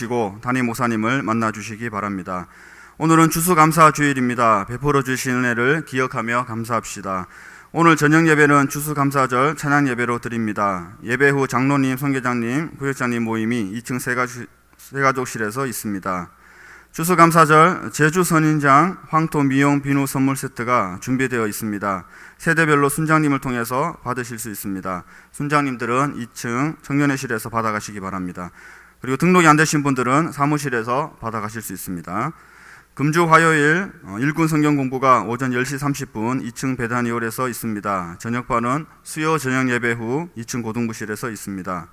모시고 담임 목사님을 만나주시기 바랍니다. 오늘은 추수감사주일입니다. 베풀어 주신 은혜를 기억하며 감사합시다. 오늘 저녁 예배는 추수감사절 찬양 예배로 드립니다. 예배 후 장로님, 선교장님, 구역장님 모임이 2층 세가족실에서 있습니다. 추수감사절 제주 선인장 황토 미용 비누 선물 세트가 준비되어 있습니다. 세대별로 순장님을 통해서 받으실 수 있습니다. 순장님들은 2층 청년회실에서 받아가시기 바랍니다. 그리고 등록이 안 되신 분들은 사무실에서 받아가실 수 있습니다. 금주 화요일 일군 성경 공부가 오전 10시 30분 2층 베다니홀에서 있습니다. 저녁반은 수요 저녁 예배 후 2층 고등부실에서 있습니다.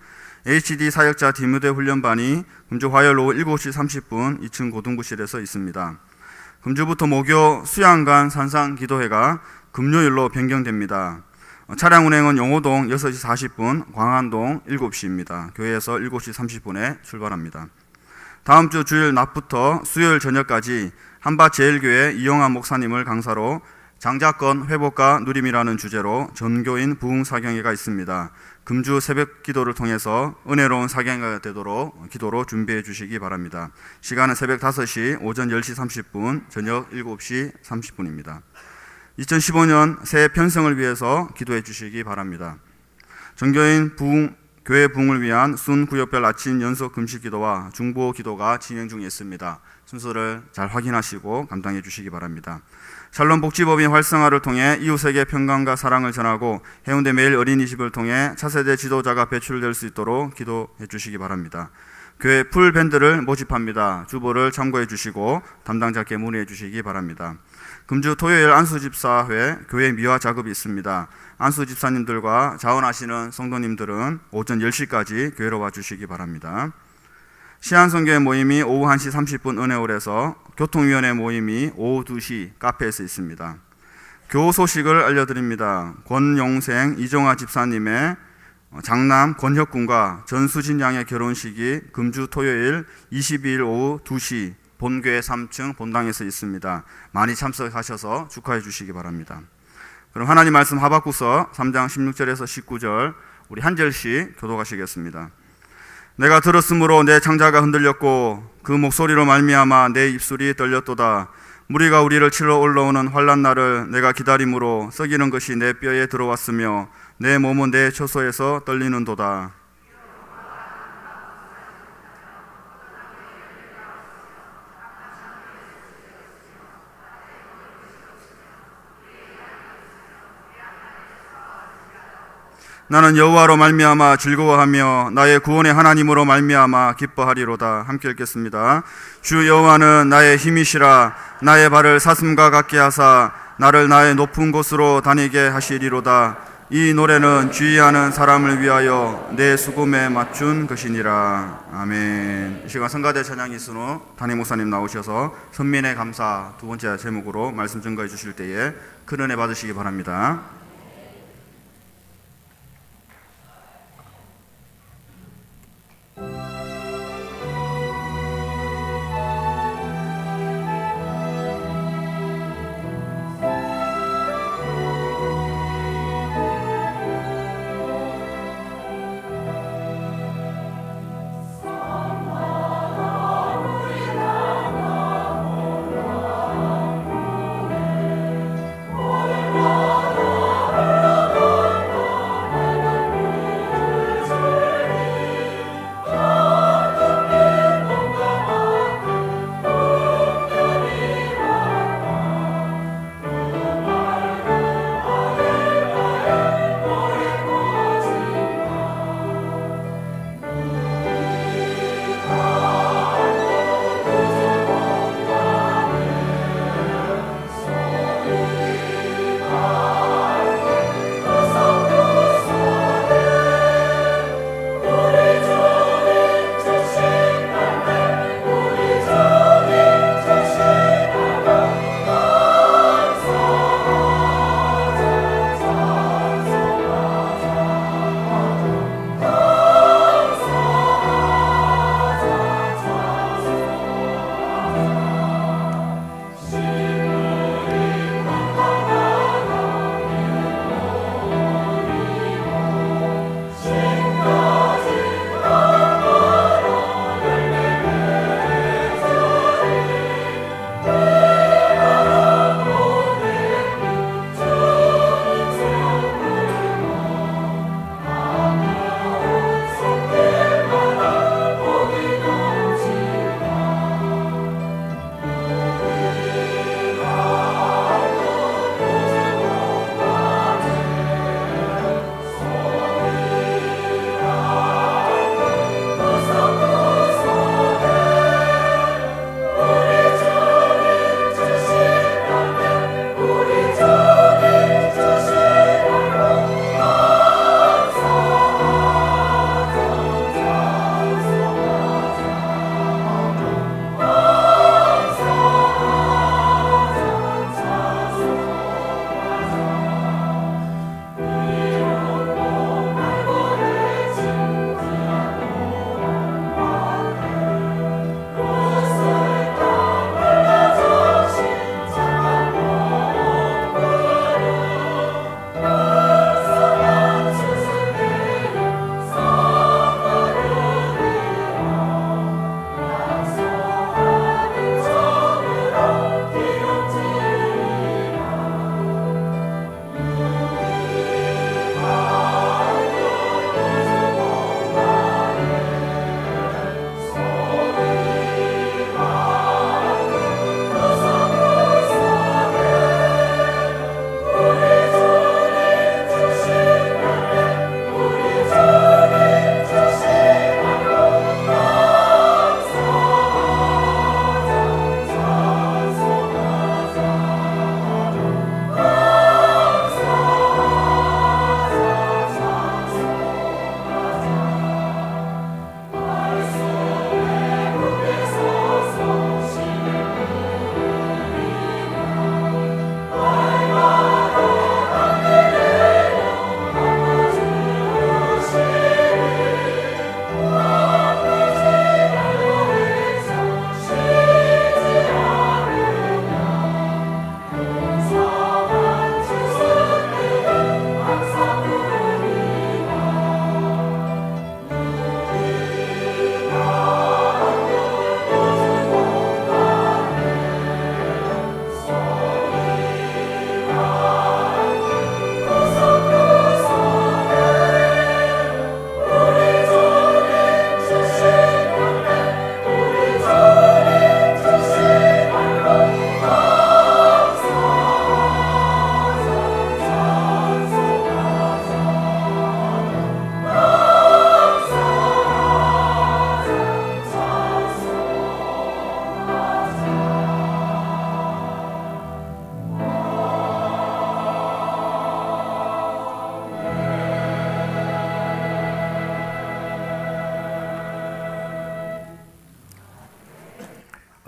HD 사역자 디무대 훈련반이 금주 화요일 오후 7시 30분 2층 고등부실에서 있습니다. 금주부터 목요 수양간 산상 기도회가 금요일로 변경됩니다. 차량 운행은 용호동 6시 40분, 광안동 7시입니다. 교회에서 7시 30분에 출발합니다. 다음 주 주일 낮부터 수요일 저녁까지 한밭제일교회 이용환 목사님을 강사로 장자권 회복과 누림이라는 주제로 전교인 부흥사경회가 있습니다. 금주 새벽 기도를 통해서 은혜로운 사경회가 되도록 기도로 준비해 주시기 바랍니다. 시간은 새벽 5시, 오전 10시 30분, 저녁 7시 30분입니다. 2015년 새해 편성을 위해서 기도해 주시기 바랍니다. 전교인 교회 부흥을 위한 순구역별 아침 연속 금식 기도와 중보 기도가 진행 중에 있습니다. 순서를 잘 확인하시고 감당해 주시기 바랍니다. 샬롬 복지법인 활성화를 통해 이웃에게 평강과 사랑을 전하고 해운대 매일 어린이집을 통해 차세대 지도자가 배출될 수 있도록 기도해 주시기 바랍니다. 교회 풀밴드를 모집합니다. 주보를 참고해 주시고 담당자께 문의해 주시기 바랍니다. 금주 토요일 안수집사회 교회 미화 작업이 있습니다. 안수집사님들과 자원하시는 성도님들은 오전 10시까지 교회로 와주시기 바랍니다. 시안선교회 모임이 오후 1시 30분 은혜홀에서, 교통위원회 모임이 오후 2시 카페에서 있습니다. 교우 소식을 알려드립니다. 권용생 이종아 집사님의 장남 권혁군과 전수진 양의 결혼식이 금주 토요일 22일 오후 2시 본교회 3층 본당에서 있습니다. 많이 참석하셔서 축하해 주시기 바랍니다. 그럼 하나님 말씀 하박국서 3장 16절에서 19절 우리 한 절씩 교독하시겠습니다. 내가 들었으므로 내 창자가 흔들렸고 그 목소리로 말미암아 내 입술이 떨렸도다. 무리가 우리를 치러 올라오는 환난 날을 내가 기다림으로 썩이는 것이 내 뼈에 들어왔으며 내 몸은 내 처소에서 떨리는도다. 나는 여호와로 말미암아 즐거워하며 나의 구원의 하나님으로 말미암아 기뻐하리로다. 함께 읽겠습니다. 주 여호와는 나의 힘이시라. 나의 발을 사슴과 같게 하사 나를 나의 높은 곳으로 다니게 하시리로다. 이 노래는 주의하는 사람을 위하여 내 수금에 맞춘 것이니라. 아멘. 이 시간 성가대 찬양 이순우 담임 목사님 나오셔서 선민의 감사 두 번째 제목으로 말씀 증거해 주실 때에 큰 은혜 받으시기 바랍니다.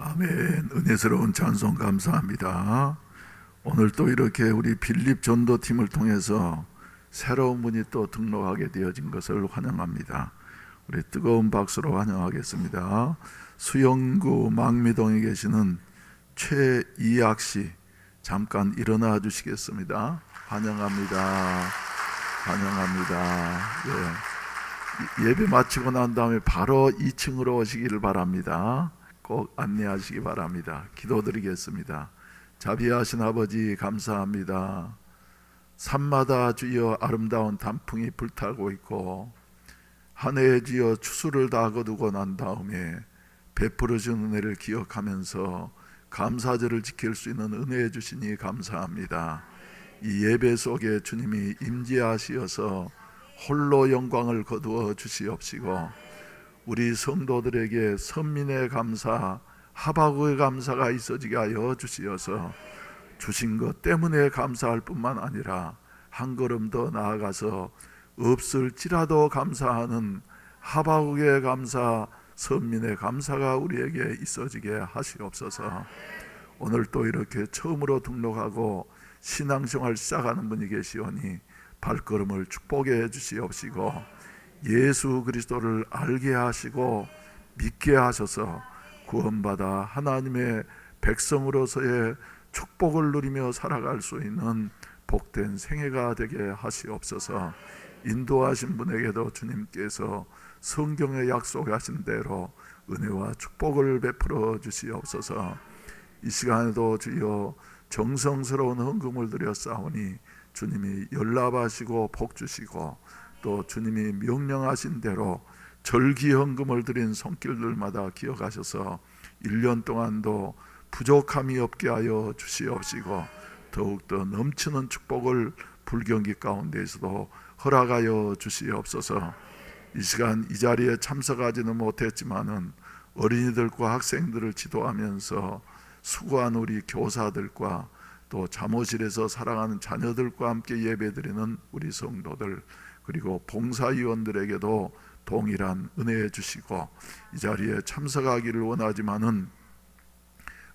아멘. 은혜스러운 찬송 감사합니다. 오늘 또 이렇게 우리 빌립 전도팀을 통해서 새로운 분이 또 등록하게 되어진 것을 환영합니다. 우리 뜨거운 박수로 환영하겠습니다. 수영구 망미동에 계시는 최이학 씨, 잠깐 일어나 주시겠습니다. 환영합니다. 환영합니다. 예. 예배 마치고 난 다음에 바로 2층으로 오시기를 바랍니다. 꼭 안내하시기 바랍니다. 기도드리겠습니다. 자비하신 아버지 감사합니다. 산마다 주여 아름다운 단풍이 불타고 있고 한 해에 주여 추수를 다 거두고 난 다음에 베풀어 준 은혜를 기억하면서 감사절을 지킬 수 있는 은혜 주시니 감사합니다. 이 예배 속에 주님이 임재하시어서 홀로 영광을 거두어 주시옵시고 우리 성도들에게 선민의 감사, 하박국의 감사가 있어지게 하여 주시어서 주신 것 때문에 감사할 뿐만 아니라 한 걸음 더 나아가서 없을지라도 감사하는 하박국의 감사, 선민의 감사가 우리에게 있어지게 하시옵소서. 오늘 또 이렇게 처음으로 등록하고 신앙생활 시작하는 분이 계시오니 발걸음을 축복해 주시옵시고 예수 그리스도를 알게 하시고 믿게 하셔서 구원받아 하나님의 백성으로서의 축복을 누리며 살아갈 수 있는 복된 생애가 되게 하시옵소서. 인도하신 분에게도 주님께서 성경에 약속하신 대로 은혜와 축복을 베풀어 주시옵소서. 이 시간에도 주여 정성스러운 헌금을 드렸사오니 주님이 연락하시고 복 주시고 또 주님이 명령하신 대로 절기헌금을 드린 손길들마다 기억하셔서 1년 동안도 부족함이 없게 하여 주시옵시고 더욱더 넘치는 축복을 불경기 가운데에서도 허락하여 주시옵소서. 이 시간 이 자리에 참석하지는 못했지만은 어린이들과 학생들을 지도하면서 수고한 우리 교사들과 또 잠옷실에서 살아가는 자녀들과 함께 예배드리는 우리 성도들 그리고 봉사위원들에게도 동일한 은혜 주시고 이 자리에 참석하기를 원하지만은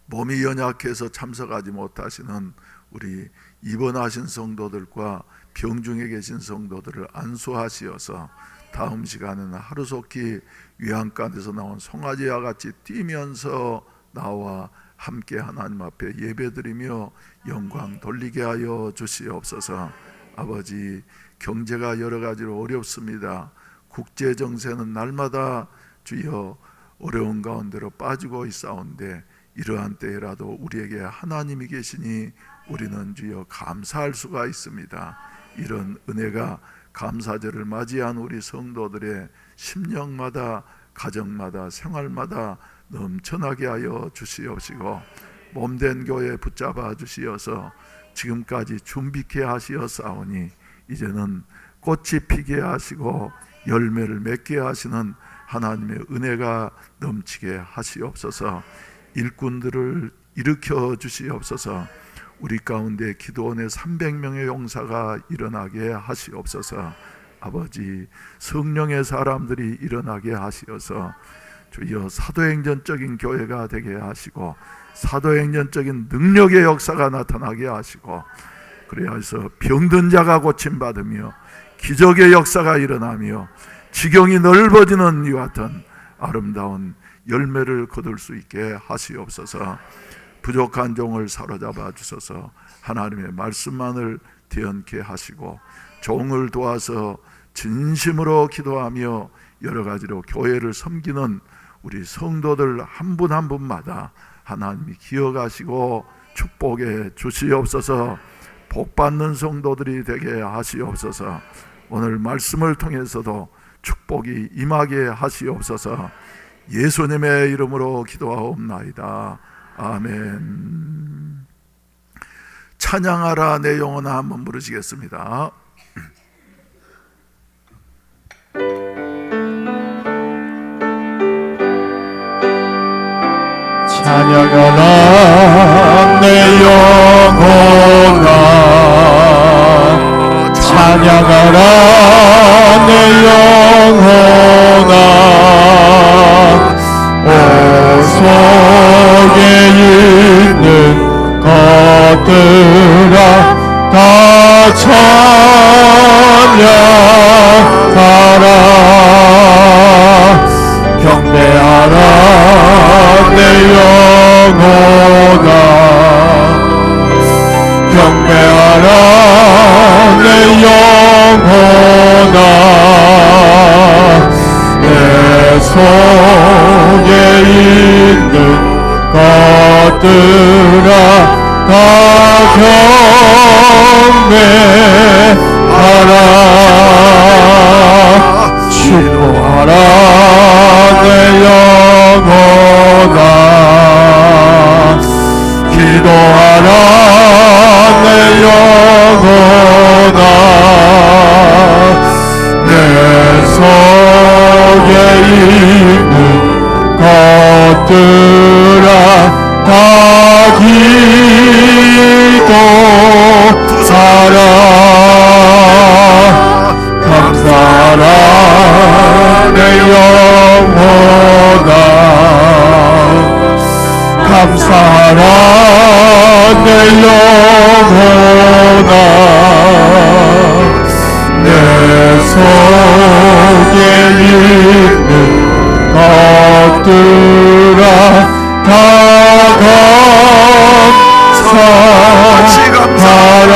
몸이 연약해서 참석하지 못하시는 우리 입원하신 성도들과 병중에 계신 성도들을 안수하시어서 다음 시간에는 하루속히 위안간에서 나온 송아지와 같이 뛰면서 나와 함께 하나님 앞에 예배드리며 영광 돌리게 하여 주시옵소서. 아버지, 경제가 여러 가지로 어렵습니다. 국제 정세는 날마다 주여 어려운 가운데로 빠지고 있사온데 이러한 때라도 우리에게 하나님이 계시니 우리는 주여 감사할 수가 있습니다. 이런 은혜가 감사절을 맞이한 우리 성도들의 심령마다 가정마다 생활마다 넘쳐나게 하여 주시옵시고 몸된 교회 붙잡아 주시어서 지금까지 준비케 하시었사오니 이제는 꽃이 피게 하시고 열매를 맺게 하시는 하나님의 은혜가 넘치게 하시옵소서. 일꾼들을 일으켜 주시옵소서. 우리 가운데 기도원에 300명의 용사가 일어나게 하시옵소서. 아버지, 성령의 사람들이 일어나게 하시어서 주여 사도행전적인 교회가 되게 하시고 사도행전적인 능력의 역사가 나타나게 하시고 그래야 해서 병든 자가 고침받으며 기적의 역사가 일어나며 지경이 넓어지는 이와 같은 아름다운 열매를 거둘 수 있게 하시옵소서. 부족한 종을 사로잡아 주셔서 하나님의 말씀만을 대언케 하시고 종을 도와서 진심으로 기도하며 여러 가지로 교회를 섬기는 우리 성도들 한 분 한 분마다 하나님이 기억하시고 축복해 주시옵소서. 복받는 성도들이 되게 하시옵소서. 오늘 말씀을 통해서도 축복이 임하게 하시옵소서. 예수님의 이름으로 기도하옵나이다. 아멘. 찬양하라 내 영혼아 한번 부르시겠습니다. 찬양하라 내 영혼아 찬양하라 내 영혼아 오 것들아 다 경배하라 기도하라 내 영혼아 기도하라 내 영혼아 내 속에 있는 것들아 다 기도하라 감사하라 내 영혼아 감사하라 내 영혼아 내 속에 있는 것들아 다 감사하라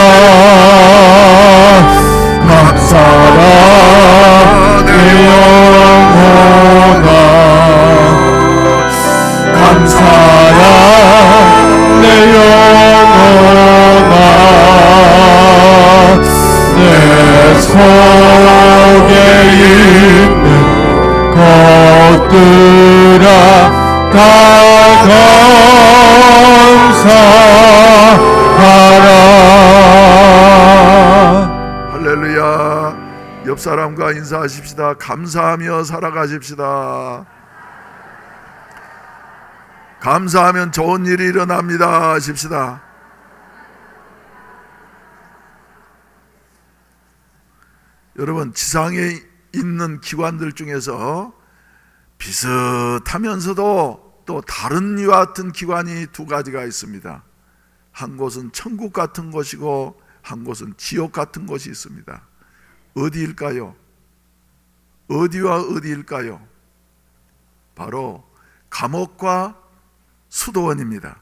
감사하라 내 영혼아 감사하라 내 영혼아 내 속에 있는 것들아 다 감사하라. 할렐루야. 옆 사람과 인사하십시다. 감사하며 살아가십시다. 감사하면 좋은 일이 일어납니다 하십시다. 여러분, 지상에 있는 기관들 중에서 비슷하면서도 또 다른 이와 같은 기관이 두 가지가 있습니다. 한 곳은 천국 같은 것이고 한 곳은 지옥 같은 것이 있습니다. 어디일까요? 어디와 어디일까요? 바로 감옥과 수도원입니다.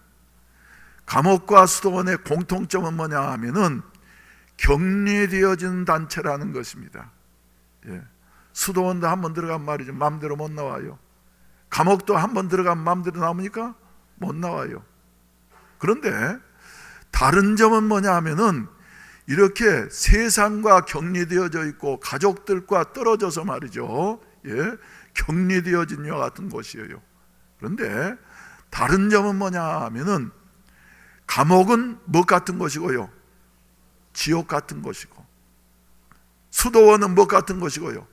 감옥과 수도원의 공통점은 뭐냐 하면은 격리되어진 단체라는 것입니다. 예. 수도원도 한번 들어가면 말이죠, 마음대로 못 나와요. 감옥도 한번 들어가면 마음대로 나옵니까? 못 나와요. 그런데 다른 점은 뭐냐 하면은 이렇게 세상과 격리되어져 있고 가족들과 떨어져서 말이죠, 예, 격리되어진 이와 같은 곳이에요. 그런데 다른 점은 뭐냐 하면은 감옥은 뭐 같은 것이고요? 지옥 같은 것이고, 수도원은 뭐 같은 것이고요?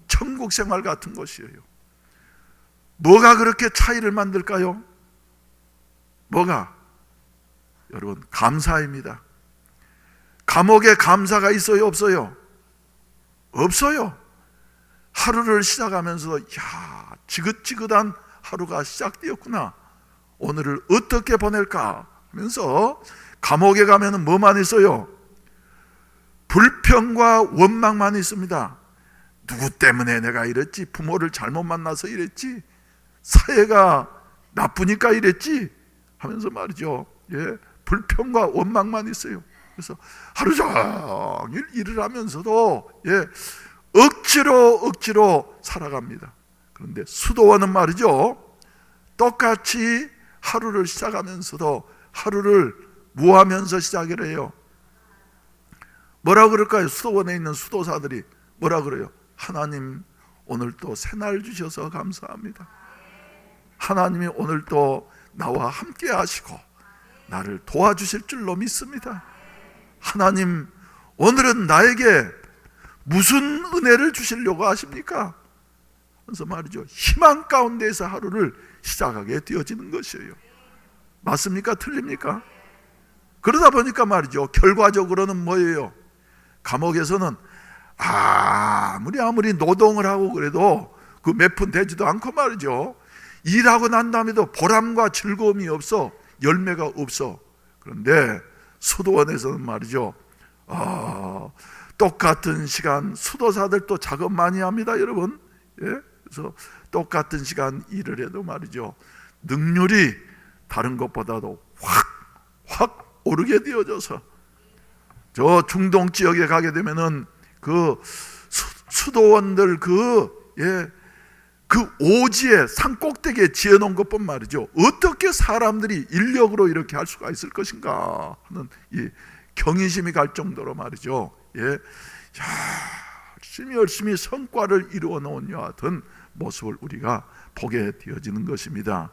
천국 생활 같은 것이에요. 뭐가 그렇게 차이를 만들까요? 뭐가? 여러분, 감사입니다. 감옥에 감사가 있어요, 없어요? 없어요. 하루를 시작하면서 야, 지긋지긋한 하루가 시작되었구나, 오늘을 어떻게 보낼까 하면서 감옥에 가면 뭐만 있어요? 불평과 원망만 있습니다. 누구 때문에 내가 이랬지? 부모를 잘못 만나서 이랬지? 사회가 나쁘니까 이랬지? 하면서 말이죠, 예, 불평과 원망만 있어요. 그래서 하루 종일 일을 하면서도, 예, 억지로 살아갑니다. 그런데 수도원은 말이죠, 똑같이 하루를 시작하면서도 하루를 뭐 하면서 시작을 해요? 뭐라 그럴까요? 수도원에 있는 수도사들이 뭐라 그래요? 하나님, 오늘 또 새날 주셔서 감사합니다. 하나님이 오늘 또 나와 함께 하시고 나를 도와주실 줄로 믿습니다. 하나님, 오늘은 나에게 무슨 은혜를 주시려고 하십니까? 그래서 말이죠, 희망 가운데에서 하루를 시작하게 되어지는 것이에요. 맞습니까? 틀립니까? 그러다 보니까 말이죠, 결과적으로는 뭐예요? 감옥에서는 아무리 노동을 하고 그래도 그 몇 푼 되지도 않고 말이죠, 일하고 난 다음에도 보람과 즐거움이 없어, 열매가 없어. 그런데 수도원에서는 말이죠, 똑같은 시간, 수도사들도 작업 많이 합니다, 여러분. 예? 그래서 똑같은 시간 일을 해도 말이죠, 능률이 다른 것보다도 확 오르게 되어져서, 저 중동 지역에 가게 되면은 그 수도원들 그, 예, 그 오지에 산 꼭대기에 지어놓은 것뿐 말이죠. 어떻게 사람들이 인력으로 이렇게 할 수가 있을 것인가 하는 이 경이심이 갈 정도로 말이죠. 예, 열심히 성과를 이루어 놓은 여와 같은 모습을 우리가 보게 되어지는 것입니다.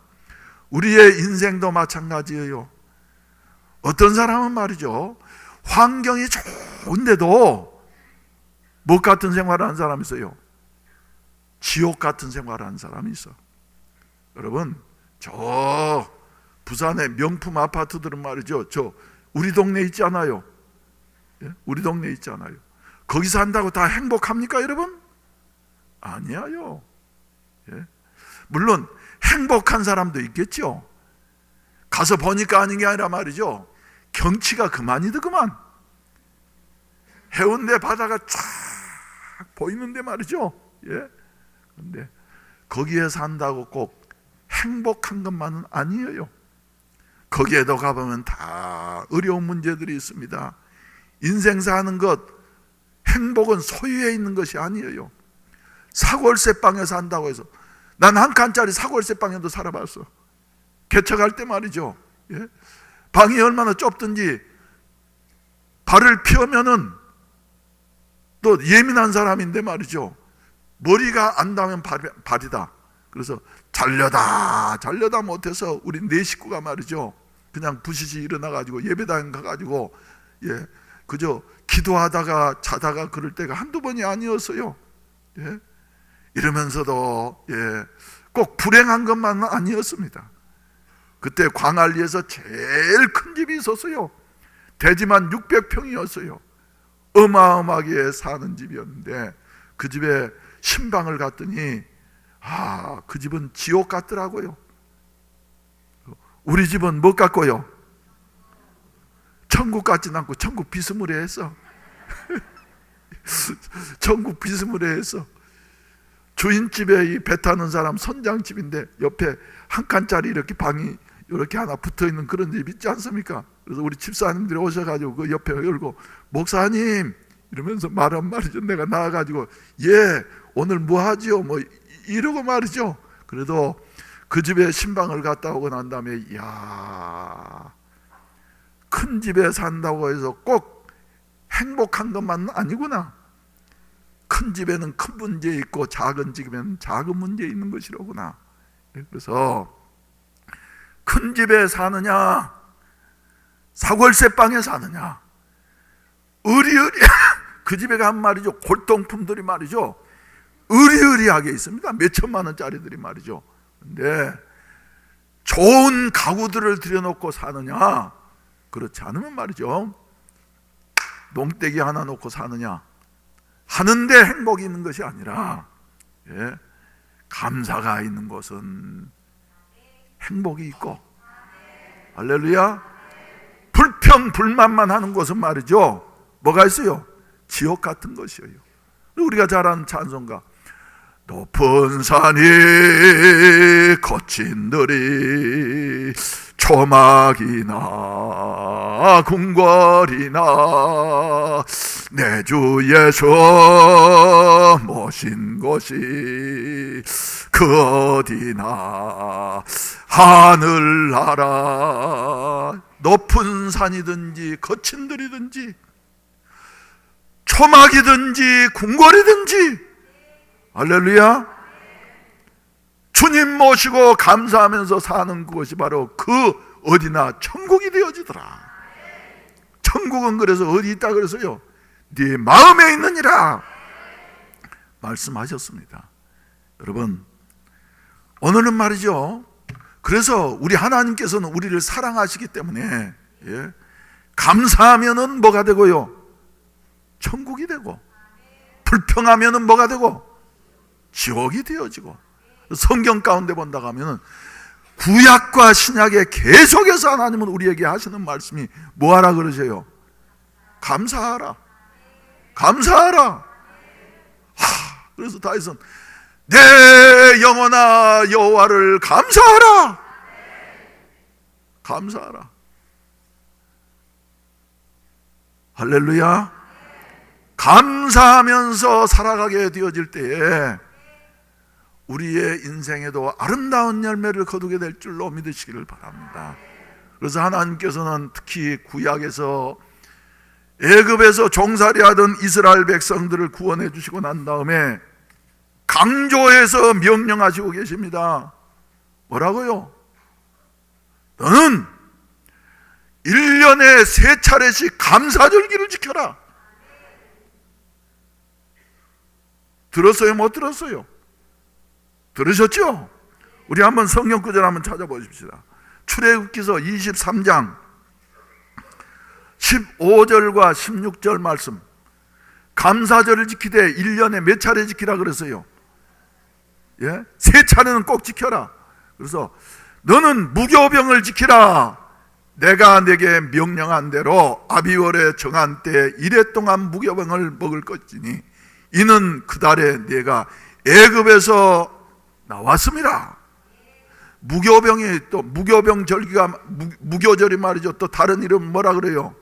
우리의 인생도 마찬가지예요. 어떤 사람은 말이죠, 환경이 좋은데도 뭐 같은 생활을 하는 사람이 있어요? 지옥 같은 생활을 하는 사람이 있어. 여러분, 저 부산의 명품 아파트들은 말이죠, 저 우리 동네 있지 않아요? 예? 우리 동네 있지 않아요? 거기 산다고 다 행복합니까, 여러분? 아니에요. 예? 물론 행복한 사람도 있겠죠. 가서 보니까 아닌 게 아니라 말이죠, 경치가 그만이더구만. 해운대 바다가 쫙 보이는데 말이죠. 예? 근데 거기에 산다고 꼭 행복한 것만은 아니에요. 거기에도 가보면 다 어려운 문제들이 있습니다. 인생 사는 것, 행복은 소유에 있는 것이 아니에요. 사골세 방에 산다고 해서, 난 한 칸짜리 사골세 방에도 살아봤어. 개척할 때 말이죠. 예? 방이 얼마나 좁든지 발을 피우면은 또 예민한 사람인데 말이죠, 머리가 안 닿으면 발이다. 그래서 잘려다 못해서 우리 네 식구가 말이죠, 그냥 부시시 일어나가지고 예배당 가가지고, 예, 그저 기도하다가 자다가 그럴 때가 한두 번이 아니었어요. 예? 이러면서도 예, 꼭 불행한 것만은 아니었습니다. 그때 광안리에서 제일 큰 집이 있었어요. 대지만 600평이었어요. 어마어마하게 사는 집이었는데 그 집에 신방을 갔더니 그 집은 지옥 같더라고요. 우리 집은 뭐 같고요? 천국 같진 않고 천국 비스무리했어. 천국 비스무리했어. 주인집에 이 배 타는 사람 선장집인데 옆에 한 칸짜리 이렇게 방이 이렇게 하나 붙어 있는 그런 집 있지 않습니까? 그래서 우리 집사님들이 오셔가지고 그 옆에 열고, 목사님 이러면서 말한 말이죠. 내가 나와가지고 예 오늘 뭐 하지요? 뭐 이러고 말이죠. 그래도 그 집에 신방을 갔다 오고 난 다음에 이야, 큰 집에 산다고 해서 꼭 행복한 것만은 아니구나. 큰 집에는 큰 문제 있고 작은 집에는 작은 문제 있는 것이로구나. 그래서 큰 집에 사느냐, 사골세방에 사느냐, 의리의리 그 집에 가면 말이죠, 골동품들이 말이죠 의리의리하게 있습니다. 몇 천만 원짜리들이 말이죠. 근데 좋은 가구들을 들여놓고 사느냐, 그렇지 않으면 말이죠, 농떼기 하나 놓고 사느냐 하는데 행복이 있는 것이 아니라, 예, 감사가 있는 곳은 행복이 있고, 할렐루야. 불평 불만만 하는 곳은 말이죠, 뭐가 있어요? 지옥 같은 것이에요. 우리가 잘 아는 찬송가, 높은 산이 거친 들이 초막이나 궁궐이나 내 주 예수 모신 곳이 그 어디나 하늘나라. 높은 산이든지 거친 들이든지 초막이든지 궁궐이든지, 할렐루야, 주님 모시고 감사하면서 사는 그것이 바로 그 어디나 천국이 되어지더라. 천국은 그래서 어디 있다 그래서요, 네 마음에 있느니라 말씀하셨습니다. 여러분, 오늘은 말이죠, 그래서 우리 하나님께서는 우리를 사랑하시기 때문에, 예, 감사하면은 뭐가 되고요? 천국이 되고, 불평하면은 뭐가 되고? 지옥이 되어지고. 성경 가운데 본다고 하면은 구약과 신약에 계속해서 하나님은 우리에게 하시는 말씀이 뭐하라 그러세요? 감사하라. 감사하라. 그래서 다윗은 내 영혼아 여호와를 감사하라. 감사하라. 할렐루야. 감사하면서 살아가게 되어질 때에 우리의 인생에도 아름다운 열매를 거두게 될 줄로 믿으시기를 바랍니다. 그래서 하나님께서는 특히 구약에서 애굽에서 종살이하던 이스라엘 백성들을 구원해 주시고 난 다음에 강조해서 명령하시고 계십니다. 뭐라고요? 너는 1년에 3차례씩 감사절기를 지켜라. 들었어요? 못 들었어요? 들으셨죠? 우리 한번 성경 구절 한번 찾아보십시다. 출애굽기서 23장 15절과 16절 말씀. 감사절을 지키되 1년에 몇 차례 지키라 그랬어요? 예? 3차례는 꼭 지켜라. 그래서 너는 무교병을 지키라. 내가 내게 명령한 대로 아비월에 정한 때 이래 동안 무교병을 먹을 것이니 이는 그 달에 내가 애굽에서 나왔습니다. 무교병이 또 무교병 절기가 무교절이 말이죠. 또 다른 이름 뭐라 그래요?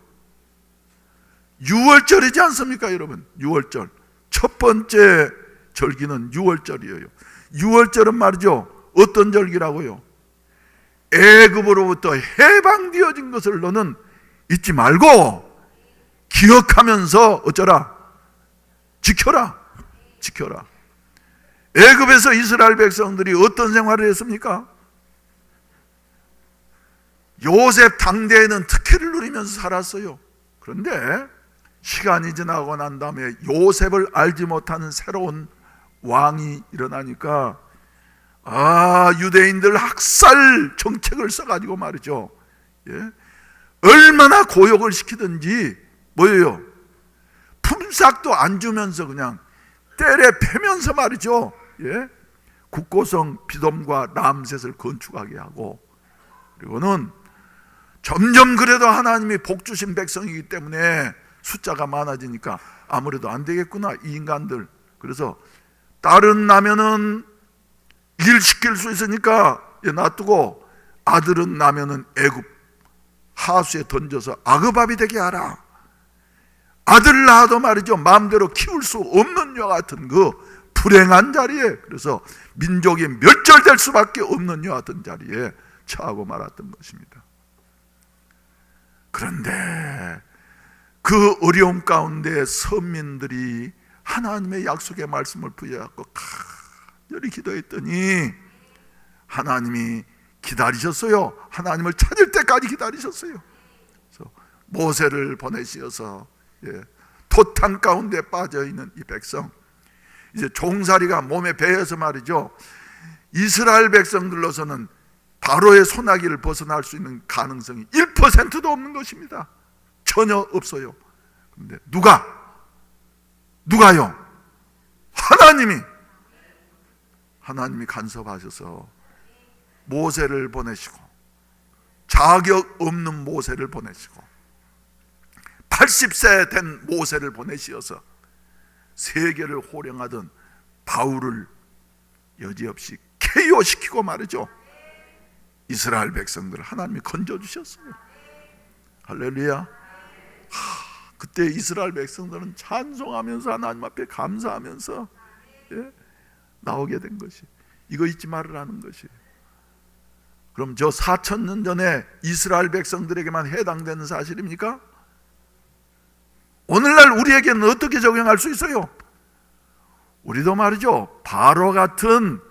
유월절이지 않습니까, 여러분? 유월절. 첫 번째 절기는 유월절이에요. 유월절은 말이죠. 어떤 절기라고요? 애굽으로부터 해방되어진 것을 너는 잊지 말고 기억하면서 어쩌라? 지켜라. 지켜라. 애굽에서 이스라엘 백성들이 어떤 생활을 했습니까? 요셉 당대에는 특혜를 누리면서 살았어요. 그런데 시간이 지나고 난 다음에 요셉을 알지 못하는 새로운 왕이 일어나니까 유대인들 학살 정책을 써가지고 말이죠. 예? 얼마나 고욕을 시키든지 뭐예요? 품삯도 안 주면서 그냥 때려 패면서 말이죠. 예? 국고성 비돔과 람셋을 건축하게 하고, 그리고는 점점 그래도 하나님이 복 주신 백성이기 때문에 숫자가 많아지니까 아무래도 안 되겠구나, 이 인간들. 그래서 딸은 나면은 일 시킬 수 있으니까 놔두고 아들은 나면은 애굽 하수에 던져서 아그밥이 되게 하라. 아들 낳아도 말이죠, 마음대로 키울 수 없는 여 같은 그 불행한 자리에, 그래서 민족이 멸절될 수밖에 없는 여 같은 자리에 처하고 말았던 것입니다. 그런데 그 어려움 가운데 선민들이 하나님의 약속의 말씀을 붙잡고 간절히 기도했더니 하나님이 기다리셨어요. 하나님을 찾을 때까지 기다리셨어요. 그래서 모세를 보내시어서 토탄 가운데 빠져있는 이 백성, 이제 종살이가 몸에 배어서 말이죠, 이스라엘 백성들로서는 바로의 소나기를 벗어날 수 있는 가능성이 1%도 없는 것입니다. 전혀 없어요. 그런데 누가요? 하나님이 간섭하셔서 모세를 보내시고, 자격 없는 모세를 보내시고 80세 된 모세를 보내시어서 세계를 호령하던 바울을 여지없이 KO시키고 말이죠, 이스라엘 백성들을 하나님이 건져주셨어요. 할렐루야. 그때 이스라엘 백성들은 찬송하면서 하나님 앞에 감사하면서 나오게 된 것이, 이거 잊지 말으라는 것이. 그럼 저 4,000년 전에 이스라엘 백성들에게만 해당되는 사실입니까? 오늘날 우리에게는 어떻게 적용할 수 있어요? 우리도 말이죠, 바로 같은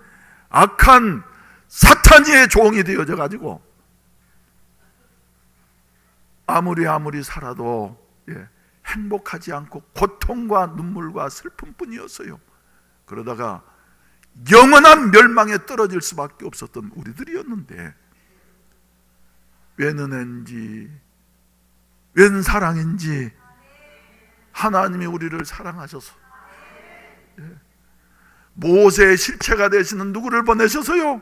악한 사탄의 종이 되어져 가지고 아무리 살아도 행복하지 않고 고통과 눈물과 슬픔뿐이었어요. 그러다가 영원한 멸망에 떨어질 수밖에 없었던 우리들이었는데, 웬 은혜인지 웬 사랑인지 하나님이 우리를 사랑하셔서 모세의 실체가 되시는 누구를 보내셔서요?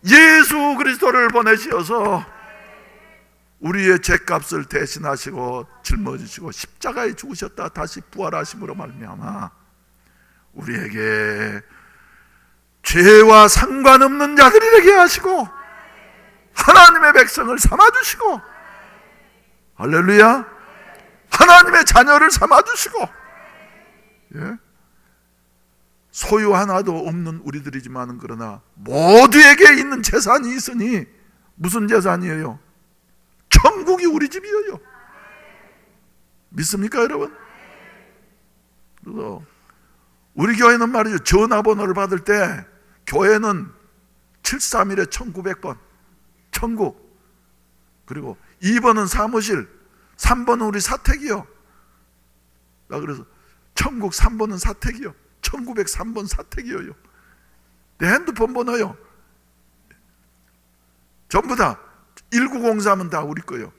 예수 그리스도를 보내시어서 우리의 죄값을 대신하시고 짊어지시고 십자가에 죽으셨다 다시 부활하심으로 말미암아 우리에게 죄와 상관없는 자들이 되게 하시고 하나님의 백성을 삼아주시고, 할렐루야, 하나님의 자녀를 삼아주시고, 소유 하나도 없는 우리들이지만 그러나 모두에게 있는 재산이 있으니 무슨 재산이에요? 천국이 우리 집이에요. 믿습니까 여러분? 그래서 우리 교회는 말이죠, 전화번호를 받을 때 교회는 731에 1900번 천국, 그리고 2번은 사무실, 3번은 우리 사택이요. 나 그래서 천국 3번은 사택이요, 1903번 사택이요. 내 핸드폰 번호요 전부 다 1903은 다 우리 거요.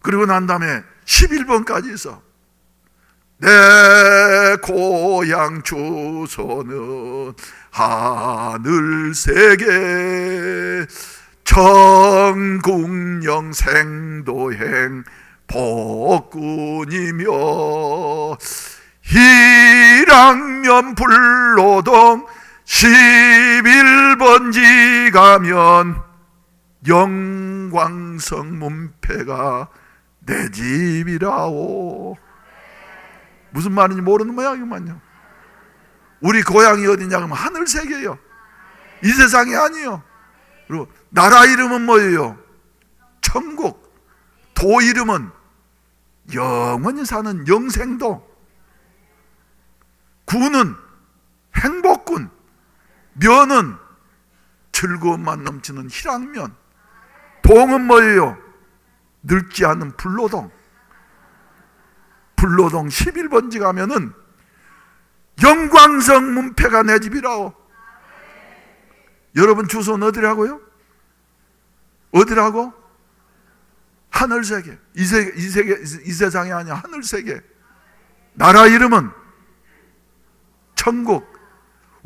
그리고 난 다음에 11번까지 있어. 내 고향 주소는 하늘세계 천국 영생도행 복군이며 일학년 불로동 11번지 가면 영광성 문패가 내 집이라오. 무슨 말인지 모르는 모양이구만요. 우리 고향이 어디냐 그러면 하늘세계예요. 이 세상이 아니에요. 그리고 나라 이름은 뭐예요? 천국. 도 이름은 영원히 사는 영생도. 구는 행복군. 면은 즐거움만 넘치는 희락면. 동은 뭐예요? 늙지 않는 불로동. 불로동 11번지 가면은 영광성 문패가 내 집이라오. 여러분 주소는 어디라고요? 어디라고? 하늘세계. 이 세상이 아니야. 하늘세계. 나라 이름은 천국.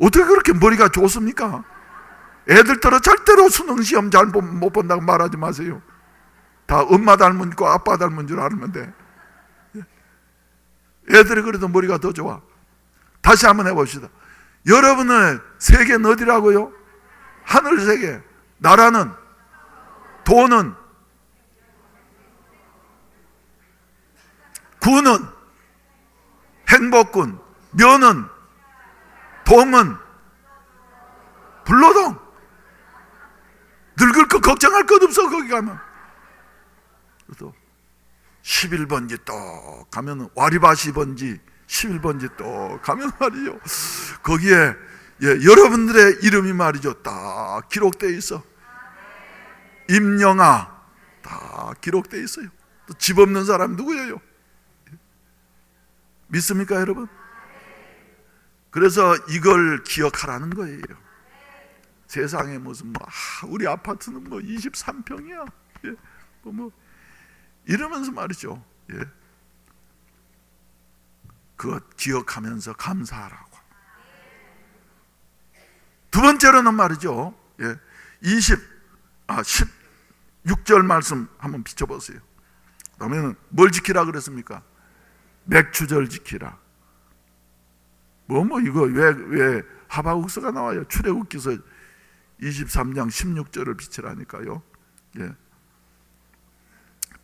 어떻게 그렇게 머리가 좋습니까? 애들들은 절대로 수능시험 잘 못 본다고 말하지 마세요. 다 엄마 닮은 거 아빠 닮은 줄 알면 돼. 애들이 그래도 머리가 더 좋아. 다시 한번 해봅시다. 여러분의 세계는 어디라고요? 하늘세계. 나라는, 도는, 구는, 행복군, 면은, 동은, 불로동. 늙을 거 걱정할 것 없어 거기 가면. 그래서 11번지 또 가면 와리바시 번지 11번지 또 가면 말이죠. 거기에 여러분들의 이름이 말이죠 딱 기록되어 있어. 임영아 다 기록되어 있어요. 또 집 없는 사람 누구예요? 믿습니까 여러분? 그래서 이걸 기억하라는 거예요. 세상에 무슨 우리 아파트는 23평이야 이러면서 말이죠. 그것 기억하면서 감사하라고. 두 번째로는 말이죠. 16절 말씀 한번 비춰보세요. 그러면 뭘 지키라 그랬습니까? 맥추절 지키라. 이거 왜 하바국서가 나와요? 출애굽기서 23장 16절을 비치라니까요.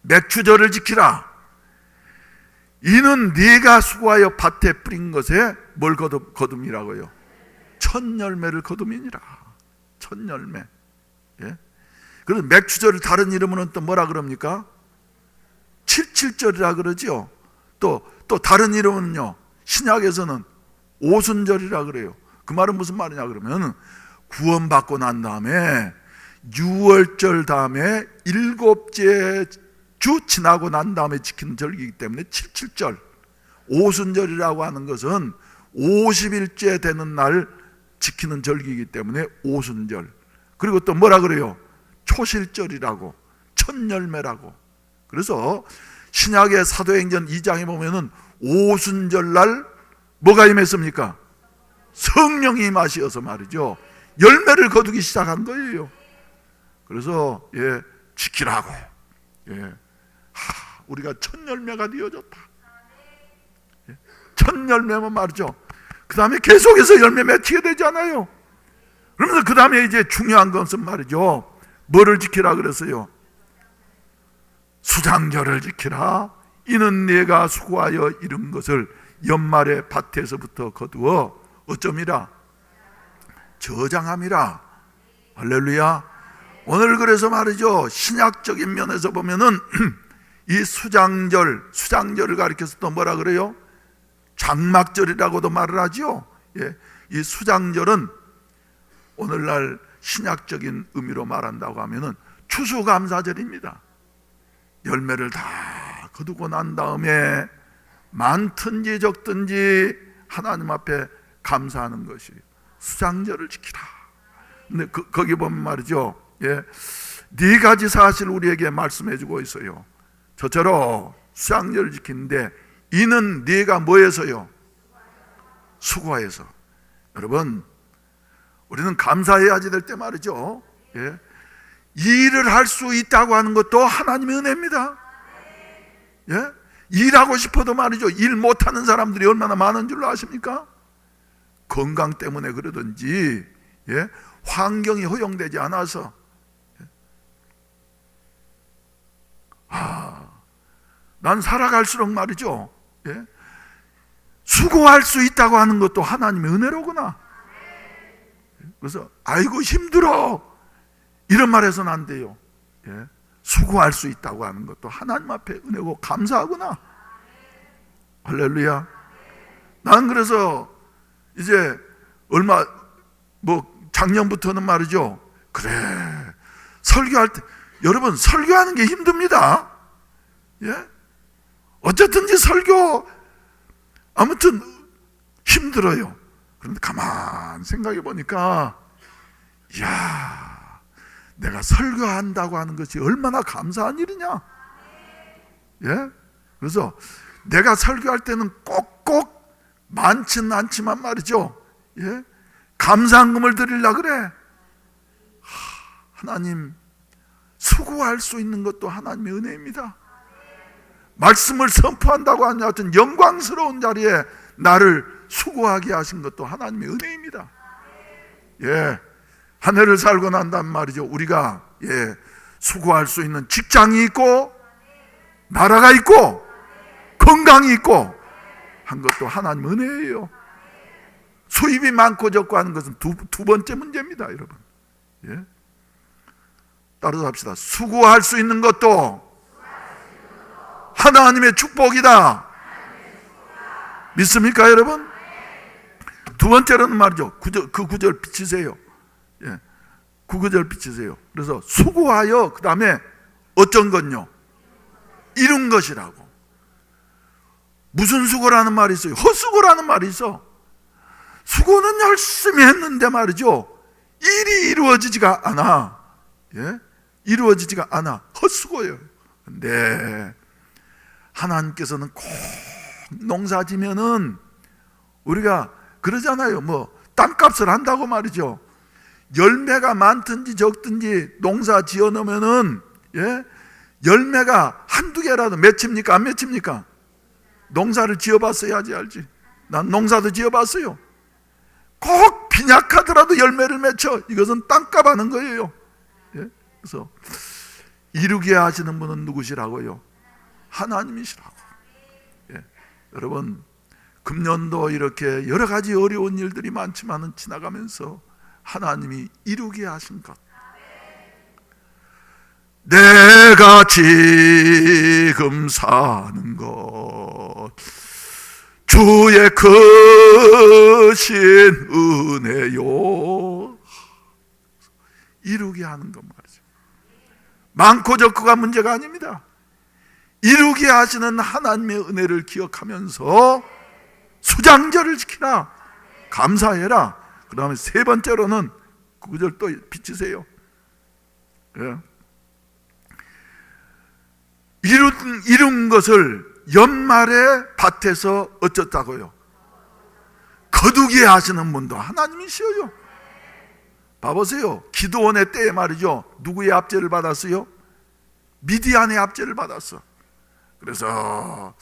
맥추절을 지키라. 이는 네가 수고하여 밭에 뿌린 것에 뭘 거둠이라고요? 첫 열매를 거둠이니라. 첫 열매. 그래서 맥추절을 다른 이름으로는 또 뭐라 그럽니까? 77절이라 그러죠. 또 다른 이름은요, 신약에서는 오순절이라 그래요. 그 말은 무슨 말이냐 그러면 구원받고 난 다음에 6월절 다음에 7째 주 지나고 난 다음에 지키는 절기이기 때문에 77절. 오순절이라고 하는 것은 50일째 되는 날 지키는 절기이기 때문에 오순절. 그리고 또 뭐라 그래요? 초실절이라고, 첫 열매라고. 그래서 신약의 사도행전 2장에 보면은 오순절 날 뭐가 임했습니까? 성령이 임하시어서 말이죠. 열매를 거두기 시작한 거예요. 그래서 지키라고. 우리가 첫 열매가 되어졌다. 첫 열매면 말이죠. 그 다음에 계속해서 열매 맺히게 되잖아요. 그러면서 그 다음에 이제 중요한 것은 말이죠. 뭐를 지키라 그랬어요? 수장절을 지키라. 이는 네가 수고하여 이룬 것을 연말에 밭에서부터 거두어 어쩌미라? 저장함이라. 할렐루야. 오늘 그래서 말이죠, 신약적인 면에서 보면은 이 수장절을 가리켜서 또 뭐라 그래요? 장막절이라고도 말을 하죠. 예, 이 수장절은 오늘날 신약적인 의미로 말한다고 하면은 추수감사절입니다. 열매를 다 거두고 난 다음에 많든지 적든지 하나님 앞에 감사하는 것이 수장절을 지키라. 근데 거기 보면 말이죠, 예, 네 가지 사실 우리에게 말씀해주고 있어요. 저처럼 수장절을 지키는데 이는 네가 뭐해서요? 수고해서. 여러분, 우리는 감사해야지 될 때 말이죠, 예, 일을 할 수 있다고 하는 것도 하나님의 은혜입니다. 예? 일하고 싶어도 말이죠, 일 못하는 사람들이 얼마나 많은 줄로 아십니까? 건강 때문에 그러든지, 예? 환경이 허용되지 않아서. 난 살아갈수록 말이죠, 예? 수고할 수 있다고 하는 것도 하나님의 은혜로구나. 그래서 아이고 힘들어 이런 말 해서는 안 돼요. 예? 수고할 수 있다고 하는 것도 하나님 앞에 은혜고 감사하구나. 할렐루야. 난 그래서 이제 작년부터는 말이죠, 그래, 설교할 때, 여러분, 설교하는 게 힘듭니다. 예? 어쨌든지 설교 아무튼 힘들어요. 그런데 가만 생각해 보니까, 이야, 내가 설교한다고 하는 것이 얼마나 감사한 일이냐. 예? 그래서 내가 설교할 때는 꼭꼭 많지는 않지만 말이죠, 예? 감사한금을 드리려고 그래. 하나님, 수고할 수 있는 것도 하나님의 은혜입니다. 말씀을 선포한다고 하는 어떤 영광스러운 자리에 나를 수고하게 하신 것도 하나님의 은혜입니다. 예, 한 해를 살고 난단 말이죠, 우리가, 예, 수고할 수 있는 직장이 있고 나라가 있고 건강이 있고 한 것도 하나님 은혜예요. 수입이 많고 적고 하는 것은 두 번째 문제입니다, 여러분. 예? 따라서 합시다. 수고할 수 있는 것도 하나님의 축복이다. 믿습니까, 여러분? 두 번째로는 말이죠, 그 구절 비치세요. 예, 그 구절 비치세요. 그래서 수고하여 그 다음에 어쩐 건요? 이룬 것이라고. 무슨 수고라는 말이 있어요? 헛수고라는 말이 있어. 수고는 열심히 했는데 말이죠, 일이 이루어지지가 않아. 예? 이루어지지가 않아. 헛수고예요. 근데 하나님께서는 꼭 농사 지면은 우리가 그러잖아요. 땅값을 한다고 말이죠. 열매가 많든지 적든지 농사 지어 놓으면은, 예? 열매가 한두 개라도 맺힙니까? 안 맺힙니까? 농사를 지어 봤어야지 알지. 난 농사도 지어 봤어요. 꼭 빈약하더라도 열매를 맺혀. 이것은 땅값 하는 거예요. 예? 그래서 이루게 하시는 분은 누구시라고요? 하나님이시라고. 예. 여러분, 금년도 이렇게 여러 가지 어려운 일들이 많지만은 지나가면서 하나님이 이루게 하신 것, 내가 지금 사는 것 주의 크신 은혜요. 이루게 하는 것 말이죠. 많고 적고가 문제가 아닙니다. 이루게 하시는 하나님의 은혜를 기억하면서 수장절을 지키라. 감사해라. 그 다음에 세 번째로는 그 구절 또 비치세요. 예. 이룬 것을 연말에 밭에서 어쩌다고요? 거두게 하시는 분도 하나님이시여요. 봐보세요. 기드온의 때에 말이죠, 누구의 압제를 받았어요? 미디안의 압제를 받았어. 그래서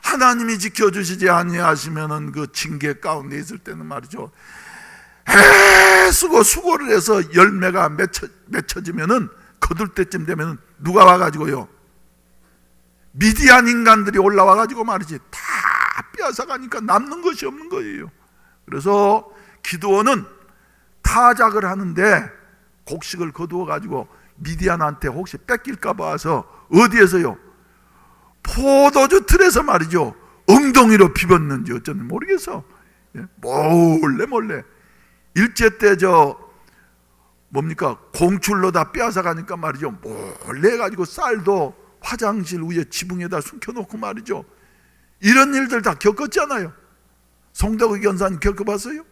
하나님이 지켜주시지 아니하시면은 그 징계 가운데 있을 때는 말이죠, 애쓰고 수고를 해서 열매가 맺혀지면은 거둘 때쯤 되면은 누가 와가지고요? 미디안 인간들이 올라와가지고 말이지 다 빼앗아가니까 남는 것이 없는 거예요. 그래서 기드온은 타작을 하는데 곡식을 거두어 가지고 미디안한테 혹시 뺏길까 봐서 어디에서요? 포도주 틀에서 말이죠, 엉덩이로 비볐는지 어쩐지 모르겠어. 몰래 일제 때 공출로 다 빼앗아가니까 말이죠, 몰래 해가지고 쌀도 화장실 위에 지붕에다 숨겨놓고 말이죠. 이런 일들 다 겪었잖아요. 송덕의 권사님 겪어봤어요?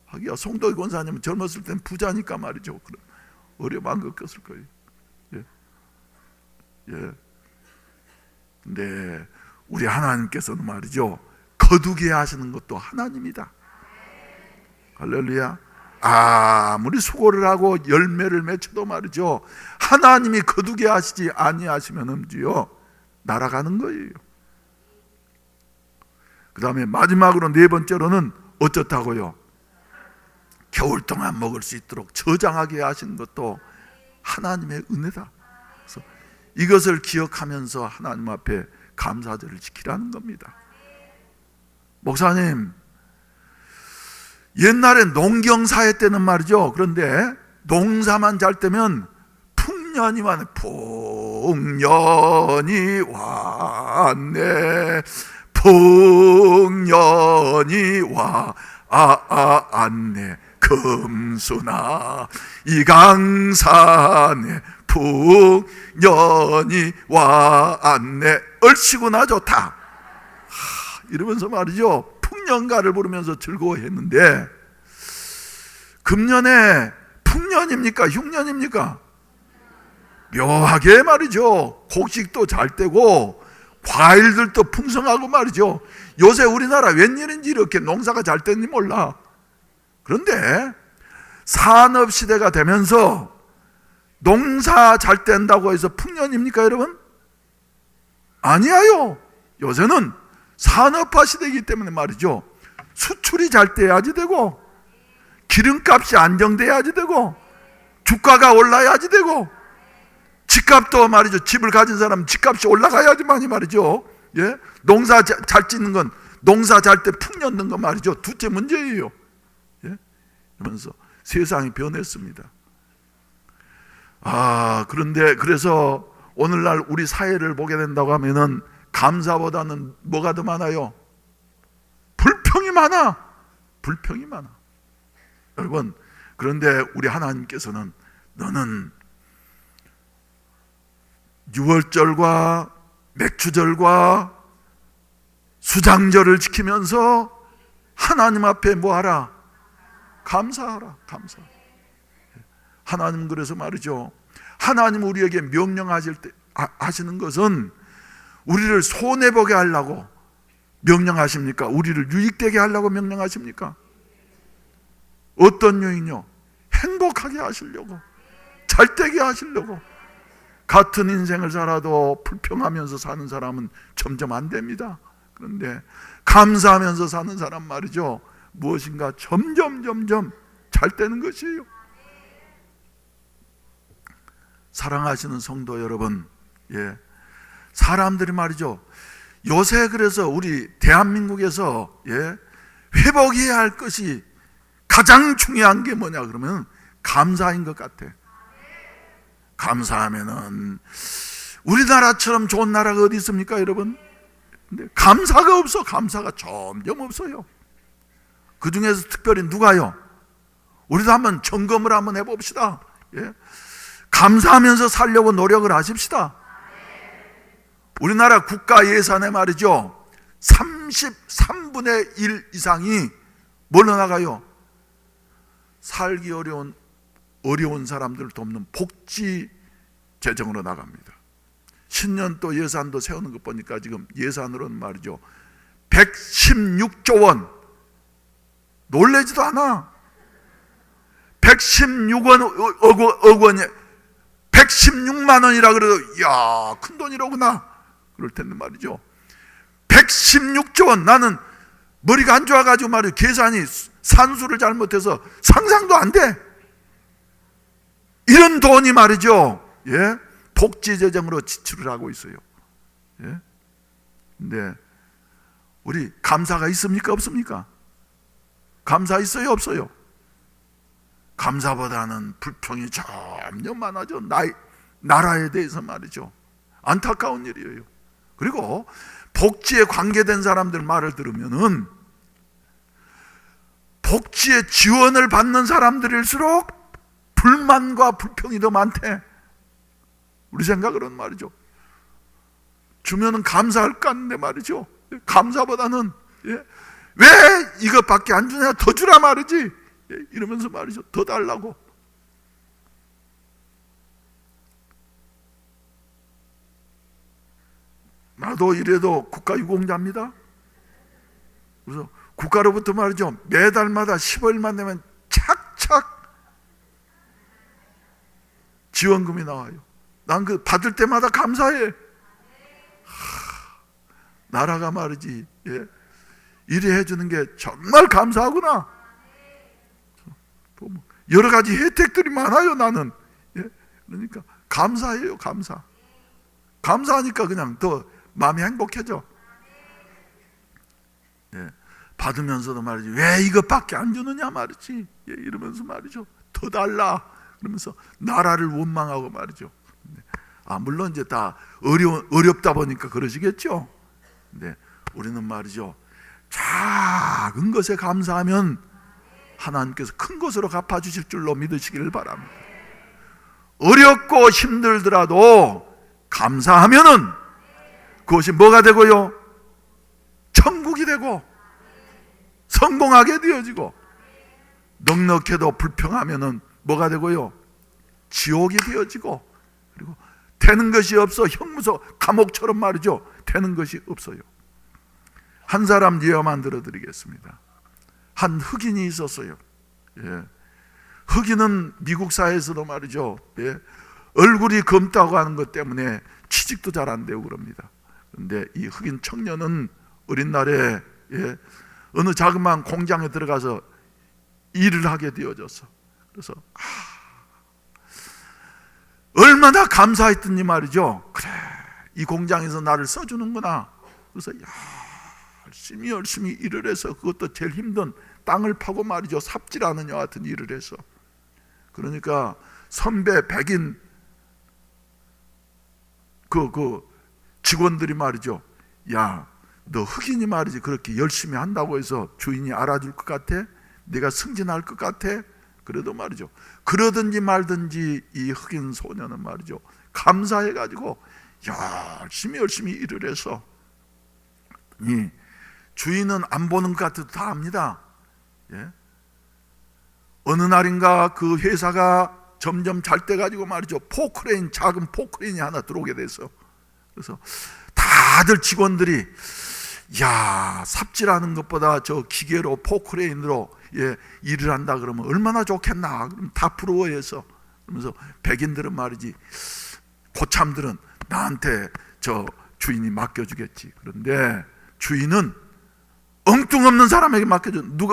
하기야 송덕의 권사님은 젊었을 땐 부자니까 말이죠. 그럼 어려움 안 겪었을 거예요. 근데 우리 하나님께서는 말이죠, 거두게 하시는 것도 하나님이다. 할렐루야. 아무리 수고를 하고 열매를 맺혀도 말이죠, 하나님이 거두게 하시지 아니하시면은요 날아가는 거예요. 그 다음에 마지막으로 네 번째로는 어쩌다고요? 겨울 동안 먹을 수 있도록 저장하게 하신 것도 하나님의 은혜다. 그래서 이것을 기억하면서 하나님 앞에 감사절을 지키라는 겁니다. 목사님, 옛날에 농경사회 때는 말이죠, 그런데 농사만 잘 때면 풍년이 왔네. 풍년이 왔네. 풍년이 왔네. 금수나 이 강산에 풍년이 왔네. 얼씨구나 좋다. 이러면서 말이죠, 풍년가를 부르면서 즐거워했는데, 금년에 풍년입니까? 흉년입니까? 묘하게 말이죠, 곡식도 잘 되고 과일들도 풍성하고 말이죠. 요새 우리나라 웬일인지 이렇게 농사가 잘 되는지 몰라. 그런데 산업시대가 되면서 농사 잘 된다고 해서 풍년입니까 여러분? 아니에요. 요새는 산업화 시대이기 때문에 말이죠, 수출이 잘 돼야지 되고, 기름값이 안정돼야지 되고, 주가가 올라야지 되고, 집값도 말이죠, 집을 가진 사람은 집값이 올라가야지만이 말이죠, 농사 잘 짓는 건, 농사 잘 때 풍년 넣는 건 말이죠, 둘째 문제예요. 그러면서 세상이 변했습니다. 그런데 그래서 오늘날 우리 사회를 보게 된다고 하면은 감사보다는 뭐가 더 많아요? 불평이 많아. 불평이 많아. 여러분, 그런데 우리 하나님께서는 너는 유월절과 맥주절과 수장절을 지키면서 하나님 앞에 뭐하라? 감사하라. 감사. 하나님 그래서 말이죠, 하나님 우리에게 명령하실 때 하시는 것은 우리를 손해보게 하려고 명령하십니까? 우리를 유익되게 하려고 명령하십니까? 어떤 유익요? 행복하게 하시려고, 잘되게 하시려고. 같은 인생을 살아도 불평하면서 사는 사람은 점점 안 됩니다. 그런데 감사하면서 사는 사람 말이죠, 무엇인가 점점 잘 되는 것이에요. 사랑하시는 성도 여러분, 사람들이 말이죠, 요새 그래서 우리 대한민국에서 회복해야 할 것이 가장 중요한 게 뭐냐 그러면 감사인 것 같아. 감사하면은 우리나라처럼 좋은 나라가 어디 있습니까 여러분? 근데 감사가 없어. 감사가 점점 없어요. 그 중에서 특별히 누가요? 우리도 한번 점검을 한번 해봅시다. 감사하면서 살려고 노력을 하십시다. 우리나라 국가 예산에 말이죠, 33분의 1 이상이 뭘로 나가요? 살기 어려운 사람들을 돕는 복지 재정으로 나갑니다. 신년도 예산도 세우는 것 보니까 지금 예산으로는 말이죠, 116조 원. 놀라지도 않아. 116억 원에 116만 원이라 그래도 이야 큰 돈이로구나 그럴 텐데 말이죠, 116조 원. 나는 머리가 안 좋아가지고 말이죠, 계산이 산수를 잘못해서 상상도 안 돼. 이런 돈이 말이죠, 복지 재정으로 지출을 하고 있어요. 근데 우리 감사가 있습니까? 없습니까? 감사 있어요? 없어요? 감사보다는 불평이 점점 많아져. 나라에 대해서 말이죠. 안타까운 일이에요. 그리고 복지에 관계된 사람들 말을 들으면은 복지에 지원을 받는 사람들일수록 불만과 불평이 더 많대. 우리 생각으로는 말이죠. 주면은 감사할까 하는데 말이죠. 감사보다는 왜 이것밖에 안 주냐, 더 주라 말이지. 이러면서 말이죠. 더 달라고. 나도 이래도 국가유공자입니다. 그래서 국가로부터 말이죠. 매달마다 15일만 되면 착착 지원금이 나와요. 난 그 받을 때마다 감사해. 나라가 말이지, 이래 해주는 게 정말 감사하구나. 여러 가지 혜택들이 많아요, 나는. 그러니까 감사해요, 감사. 감사하니까 그냥 더 마음이 행복해져. 받으면서도 말이지, 왜 이것밖에 안 주느냐 말이지. 이러면서 말이죠. 더 달라. 그러면서 나라를 원망하고 말이죠. 물론 이제 다 어렵다 보니까 그러시겠죠. 근데 우리는 말이죠. 작은 것에 감사하면 하나님께서 큰 것으로 갚아주실 줄로 믿으시기를 바랍니다. 어렵고 힘들더라도 감사하면은 그것이 뭐가 되고요? 천국이 되고 성공하게 되어지고, 넉넉해도 불평하면은 뭐가 되고요? 지옥이 되어지고, 그리고 되는 것이 없어 형무소 감옥처럼 말이죠. 되는 것이 없어요. 한 사람 예화만 들어드리겠습니다. 한 흑인이 있었어요. 흑인은 미국 사회에서도 말이죠. 얼굴이 검다고 하는 것 때문에 취직도 잘 안 되고 그럽니다. 그런데 이 흑인 청년은 어린 날에 어느 자그마한 공장에 들어가서 일을 하게 되어졌어. 그래서 얼마나 감사했더니 말이죠. 그래, 이 공장에서 나를 써주는구나. 그래서 열심히 일을 해서, 그것도 제일 힘든 땅을 파고 말이죠. 삽질하는 여 같은 일을 해서. 그러니까 선배 백인 그 직원들이 말이죠. 야, 너 흑인이 말이지 그렇게 열심히 한다고 해서 주인이 알아줄 것 같아? 네가 승진할 것 같아? 그래도 말이죠. 그러든지 말든지 이 흑인 소년은 말이죠. 감사해가지고 열심히 일을 해서, 주인은 안 보는 것 같아도 다 압니다. 어느 날인가 그 회사가 점점 잘 돼가지고 말이죠. 포크레인, 작은 포크레인이 하나 들어오게 돼서, 그래서 다들 직원들이 삽질하는 것보다 저 기계로 포크레인으로 일을 한다 그러면 얼마나 좋겠나. 그럼 다 부러워해서, 그러면서 백인들은 말이지, 고참들은 나한테 저 주인이 맡겨주겠지. 그런데 주인은 엉뚱없는 사람에게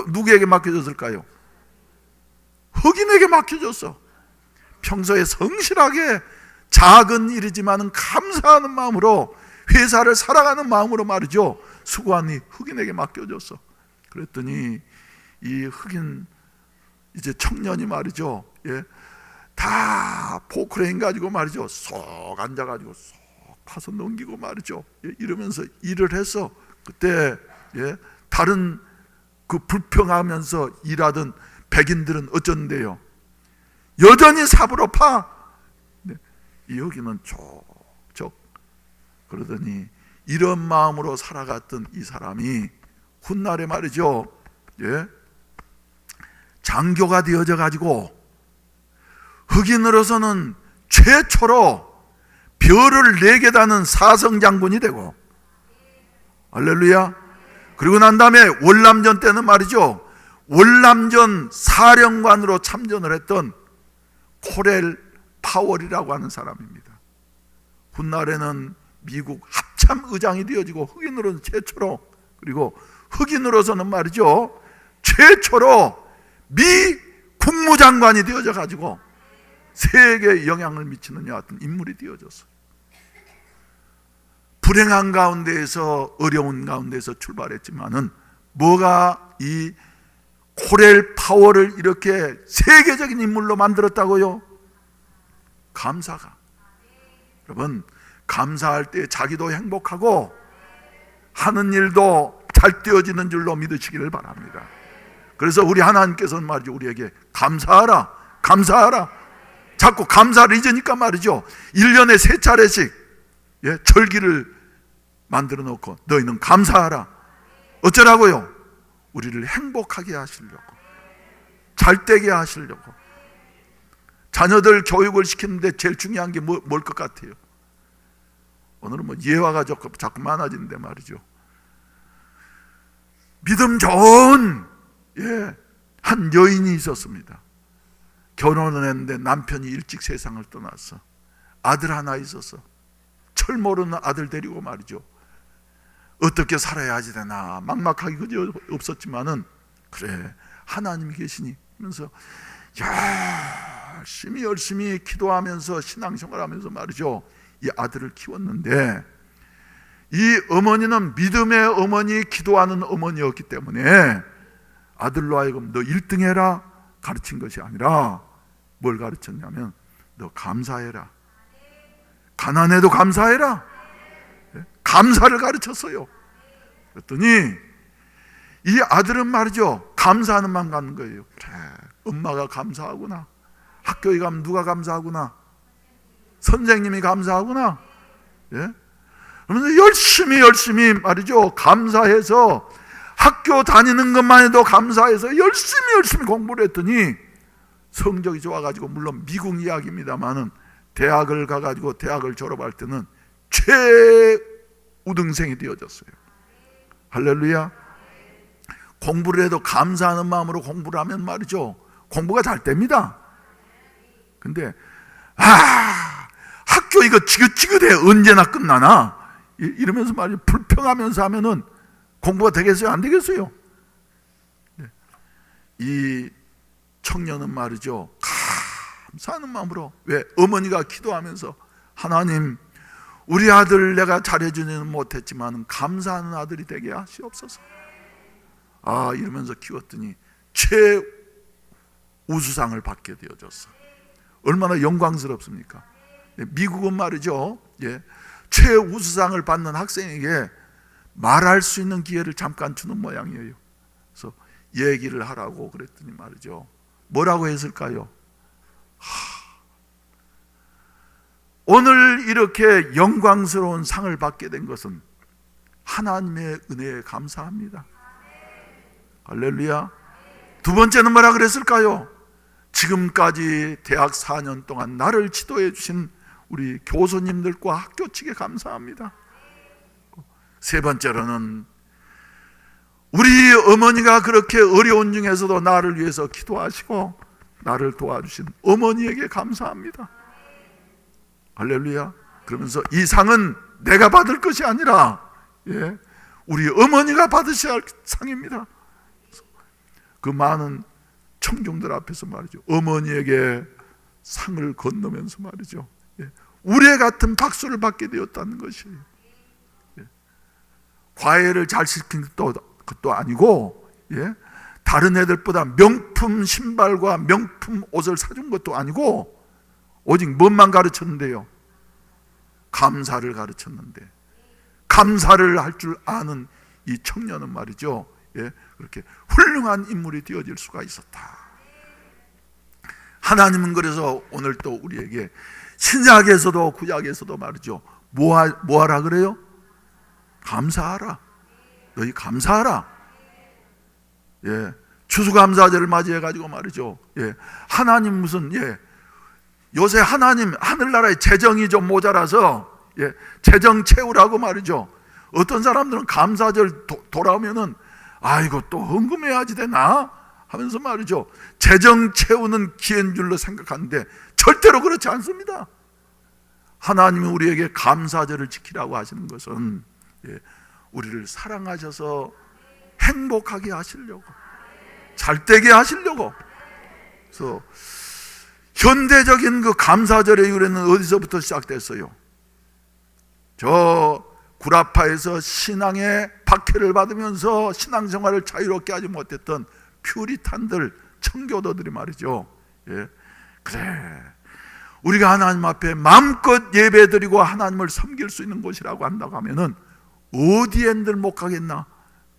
누구에게 맡겨줬을까요? 흑인에게 맡겨줬어. 평소에 성실하게 작은 일이지만은 감사하는 마음으로, 회사를 살아가는 마음으로 말이죠. 수고한 이 흑인에게 맡겨줬어. 그랬더니 이 흑인 이제 청년이 말이죠. 다 포크레인 가지고 말이죠. 쏙 앉아가지고 쏙 파서 넘기고 말이죠. 이러면서 일을 해서, 그때 다른 그 불평하면서 일하던 백인들은 어쩐대요? 여전히 삽으로 파. 이 흑인은 촉촉. 그러더니 이런 마음으로 살아갔던 이 사람이 훗날에 말이죠. 장교가 되어져 가지고 흑인으로서는 최초로 별을 4개 다는 사성장군이 되고, 할렐루야. 그리고 난 다음에 월남전 때는 말이죠. 월남전 사령관으로 참전을 했던 코렐 파월이라고 하는 사람입니다. 훗날에는 미국 합참의장이 되어지고, 흑인으로는 최초로, 그리고 흑인으로서는 말이죠. 최초로 미 국무장관이 되어져 가지고 세계에 영향을 미치는 여하튼 인물이 되어졌어요. 불행한 가운데에서, 어려운 가운데서 출발했지만은 뭐가 이 코렐 파워를 이렇게 세계적인 인물로 만들었다고요? 감사가. 여러분, 감사할 때 자기도 행복하고 하는 일도 잘 되어지는 줄로 믿으시기를 바랍니다. 그래서 우리 하나님께서는 말이죠, 우리에게 감사하라, 감사하라. 자꾸 감사를 잊으니까 말이죠, 1년에 3차례씩 절기를 만들어 놓고 너희는 감사하라. 어쩌라고요? 우리를 행복하게 하시려고, 잘 되게 하시려고. 자녀들 교육을 시키는데 제일 중요한 게 뭘 것 같아요? 오늘은 뭐 예화가 자꾸 많아지는데 말이죠, 믿음 좋은 한 여인이 있었습니다. 결혼을 했는데 남편이 일찍 세상을 떠났어. 아들 하나 있었어. 철 모르는 아들 데리고 말이죠, 어떻게 살아야지 되나 막막하기 그저 없었지만은, 그래 하나님이 계시니 하면서 열심히 기도하면서 신앙생활하면서 말이죠, 이 아들을 키웠는데, 이 어머니는 믿음의 어머니, 기도하는 어머니였기 때문에 아들로 하여금 너 1등 해라 가르친 것이 아니라 뭘 가르쳤냐면, 너 감사해라, 가난해도 감사해라, 감사를 가르쳤어요. 그랬더니 이 아들은 말이죠, 감사하는 마음 갖는 거예요. 그래, 엄마가 감사하구나, 학교에 가면 누가 감사하구나, 선생님이 감사하구나. 그러면서 열심히 말이죠, 감사해서 학교 다니는 것만 해도 감사해서 열심히 공부를 했더니 성적이 좋아가지고, 물론 미국 이야기입니다만은 대학을 가가지고 대학을 졸업할 때는 최우등생이 되어졌어요. 할렐루야. 공부를 해도 감사하는 마음으로 공부를 하면 말이죠, 공부가 잘 됩니다. 근데 학교 이거 지긋지긋해, 언제나 끝나나 이러면서 말이죠, 불평하면서 하면은 공부가 되겠어요, 안 되겠어요? 이 청년은 말이죠, 감사하는 마음으로, 왜? 어머니가 기도하면서 하나님, 우리 아들 내가 잘해주지는 못했지만 감사하는 아들이 되게 하시옵소서. 이러면서 키웠더니 최우수상을 받게 되어졌어. 얼마나 영광스럽습니까? 미국은 말이죠, 최우수상을 받는 학생에게 말할 수 있는 기회를 잠깐 주는 모양이에요. 그래서 얘기를 하라고 그랬더니 말이죠, 뭐라고 했을까요? 오늘 이렇게 영광스러운 상을 받게 된 것은 하나님의 은혜에 감사합니다. 할렐루야. 두 번째는 뭐라 그랬을까요? 지금까지 대학 4년 동안 나를 지도해 주신 우리 교수님들과 학교 측에 감사합니다. 세 번째로는 우리 어머니가 그렇게 어려운 중에서도 나를 위해서 기도하시고 나를 도와주신 어머니에게 감사합니다. 할렐루야. 그러면서 이 상은 내가 받을 것이 아니라 우리 어머니가 받으셔야 할 상입니다. 그 많은 청중들 앞에서 말이죠, 어머니에게 상을 건너면서 말이죠, 우레 같은 박수를 받게 되었다는 것이에요. 과외를 잘 시킨 것도 아니고, 다른 애들보다 명품 신발과 명품 옷을 사준 것도 아니고, 오직 뭔만 가르쳤는데요? 감사를 가르쳤는데, 감사를 할 줄 아는 이 청년은 말이죠, 그렇게 훌륭한 인물이 되어질 수가 있었다. 하나님은 그래서 오늘 또 우리에게 신약에서도 구약에서도 말이죠, 뭐하라 그래요? 감사하라. 너희 감사하라. 추수감사절을 맞이해가지고 말이죠, 하나님 무슨 요새 하나님 하늘나라의 재정이 좀 모자라서 재정 채우라고 말이죠, 어떤 사람들은 감사절 돌아오면은 이거 또 헌금해야지 되나 하면서 말이죠, 재정 채우는 기회인 줄로 생각하는데 절대로 그렇지 않습니다. 하나님이 우리에게 감사절을 지키라고 하시는 것은 우리를 사랑하셔서 행복하게 하시려고, 잘되게 하시려고. 그래서 현대적인 그 감사절의 유래는 어디서부터 시작됐어요? 저 구라파에서 신앙의 박해를 받으면서 신앙생활을 자유롭게 하지 못했던 퓨리탄들, 청교도들이 말이죠. 예. 그래, 우리가 하나님 앞에 마음껏 예배드리고 하나님을 섬길 수 있는 곳이라고 한다고 하면은 어디엔들 못 가겠나?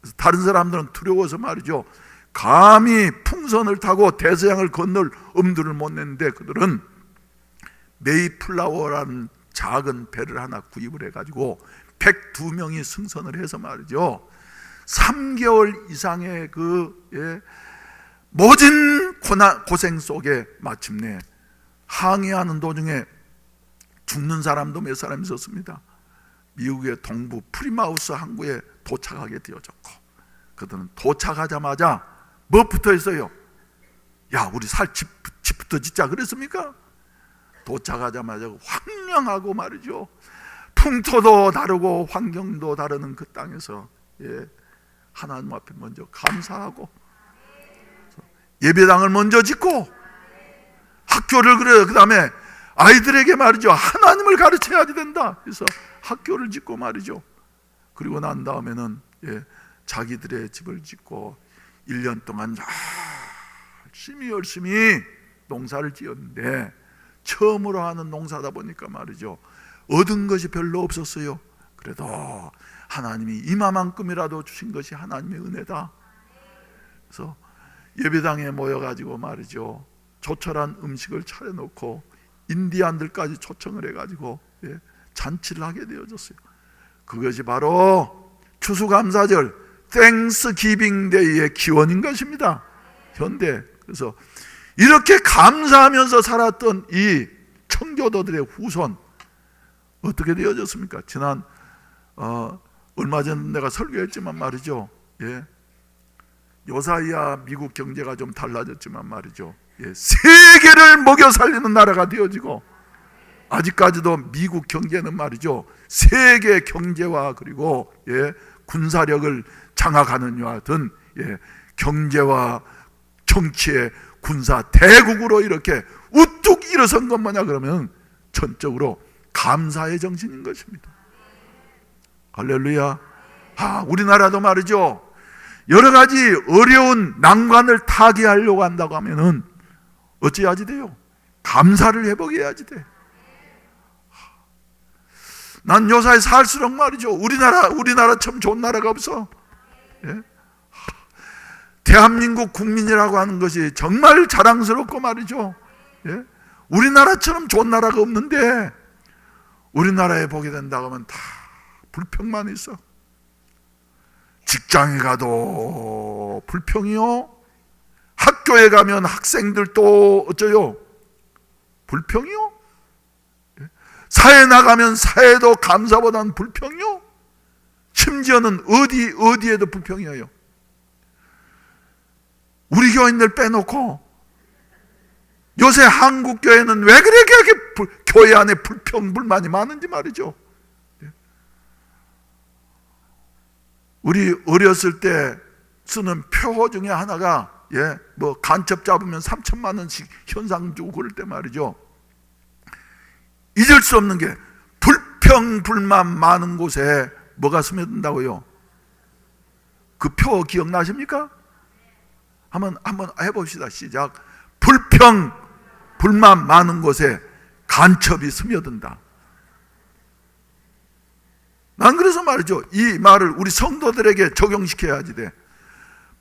그래서 다른 사람들은 두려워서 말이죠, 감히 풍선을 타고 대서양을 건널 엄두를 못 냈는데, 그들은 메이플라워라는 작은 배를 하나 구입을 해가지고 102명이 승선을 해서 말이죠, 3개월 이상의 모진 고생 속에 마침내 항해하는 도중에 죽는 사람도 몇 사람 있었습니다. 미국의 동부 프리마우스 항구에 도착하게 되어졌고, 그들은 도착하자마자 뭐부터 했어요? 야, 우리 살 집부터 짓자 그랬습니까? 도착하자마자 황량하고 말이죠, 풍토도 다르고 환경도 다르는 그 땅에서 하나님 앞에 먼저 감사하고 예배당을 먼저 짓고 학교를, 그래요. 그 다음에 아이들에게 말이죠, 하나님을 가르쳐야 된다. 그래서 학교를 짓고 말이죠. 그리고 난 다음에는 자기들의 집을 짓고 1년 동안 열심히 농사를 지었는데, 처음으로 하는 농사다 보니까 말이죠, 얻은 것이 별로 없었어요. 그래도 하나님이 이마만큼이라도 주신 것이 하나님의 은혜다. 그래서 예배당에 모여가지고 말이죠, 조촐한 음식을 차려놓고 인디안들까지 초청을 해가지고 잔치를 하게 되어졌어요. 그것이 바로 추수감사절 땡스기빙 데이의 기원인 것입니다. 현대. 그래서 이렇게 감사하면서 살았던 이 청교도들의 후손 어떻게 되어졌습니까? 지난 얼마 전 내가 설교했지만 말이죠, 요사이야 미국 경제가 좀 달라졌지만 말이죠, 세계를 먹여 살리는 나라가 되어지고, 아직까지도 미국 경제는 말이죠, 세계 경제와 그리고 군사력을 장악하는 여하 튼 경제와 정치의 군사 대국으로 이렇게 우뚝 일어선 건 뭐냐 그러면 전적으로 감사의 정신인 것입니다. 할렐루야. 우리나라도 말이죠, 여러 가지 어려운 난관을 타개하려고 한다고 하면은 어찌해야지 돼요? 감사를 회복해야지 돼. 난 요사에 살수록 말이죠, 우리나라 참 좋은 나라가 없어. 대한민국 국민이라고 하는 것이 정말 자랑스럽고 말이죠, 우리나라처럼 좋은 나라가 없는데, 우리나라에 보게 된다고 하면 다 불평만 있어. 직장에 가도 불평이요, 학교에 가면 학생들도 어쩌요? 불평이요. 사회 나가면 사회도 감사보다는 불평이요. 심지어는 어디에도 불평이에요. 우리 교인들 빼놓고 요새 한국 교회는 왜 그렇게 교회 안에 불평 불만이 많은지 말이죠. 우리 어렸을 때 쓰는 표어 중에 하나가 간첩 잡으면 3천만 원씩 현상 주고 그럴 때 말이죠, 잊을 수 없는 게 불평 불만 많은 곳에 뭐가 스며든다고요? 그 표 기억나십니까? 한번 해봅시다. 시작. 불평 불만 많은 곳에 간첩이 스며든다. 난 그래서 말이죠, 이 말을 우리 성도들에게 적용시켜야지 돼.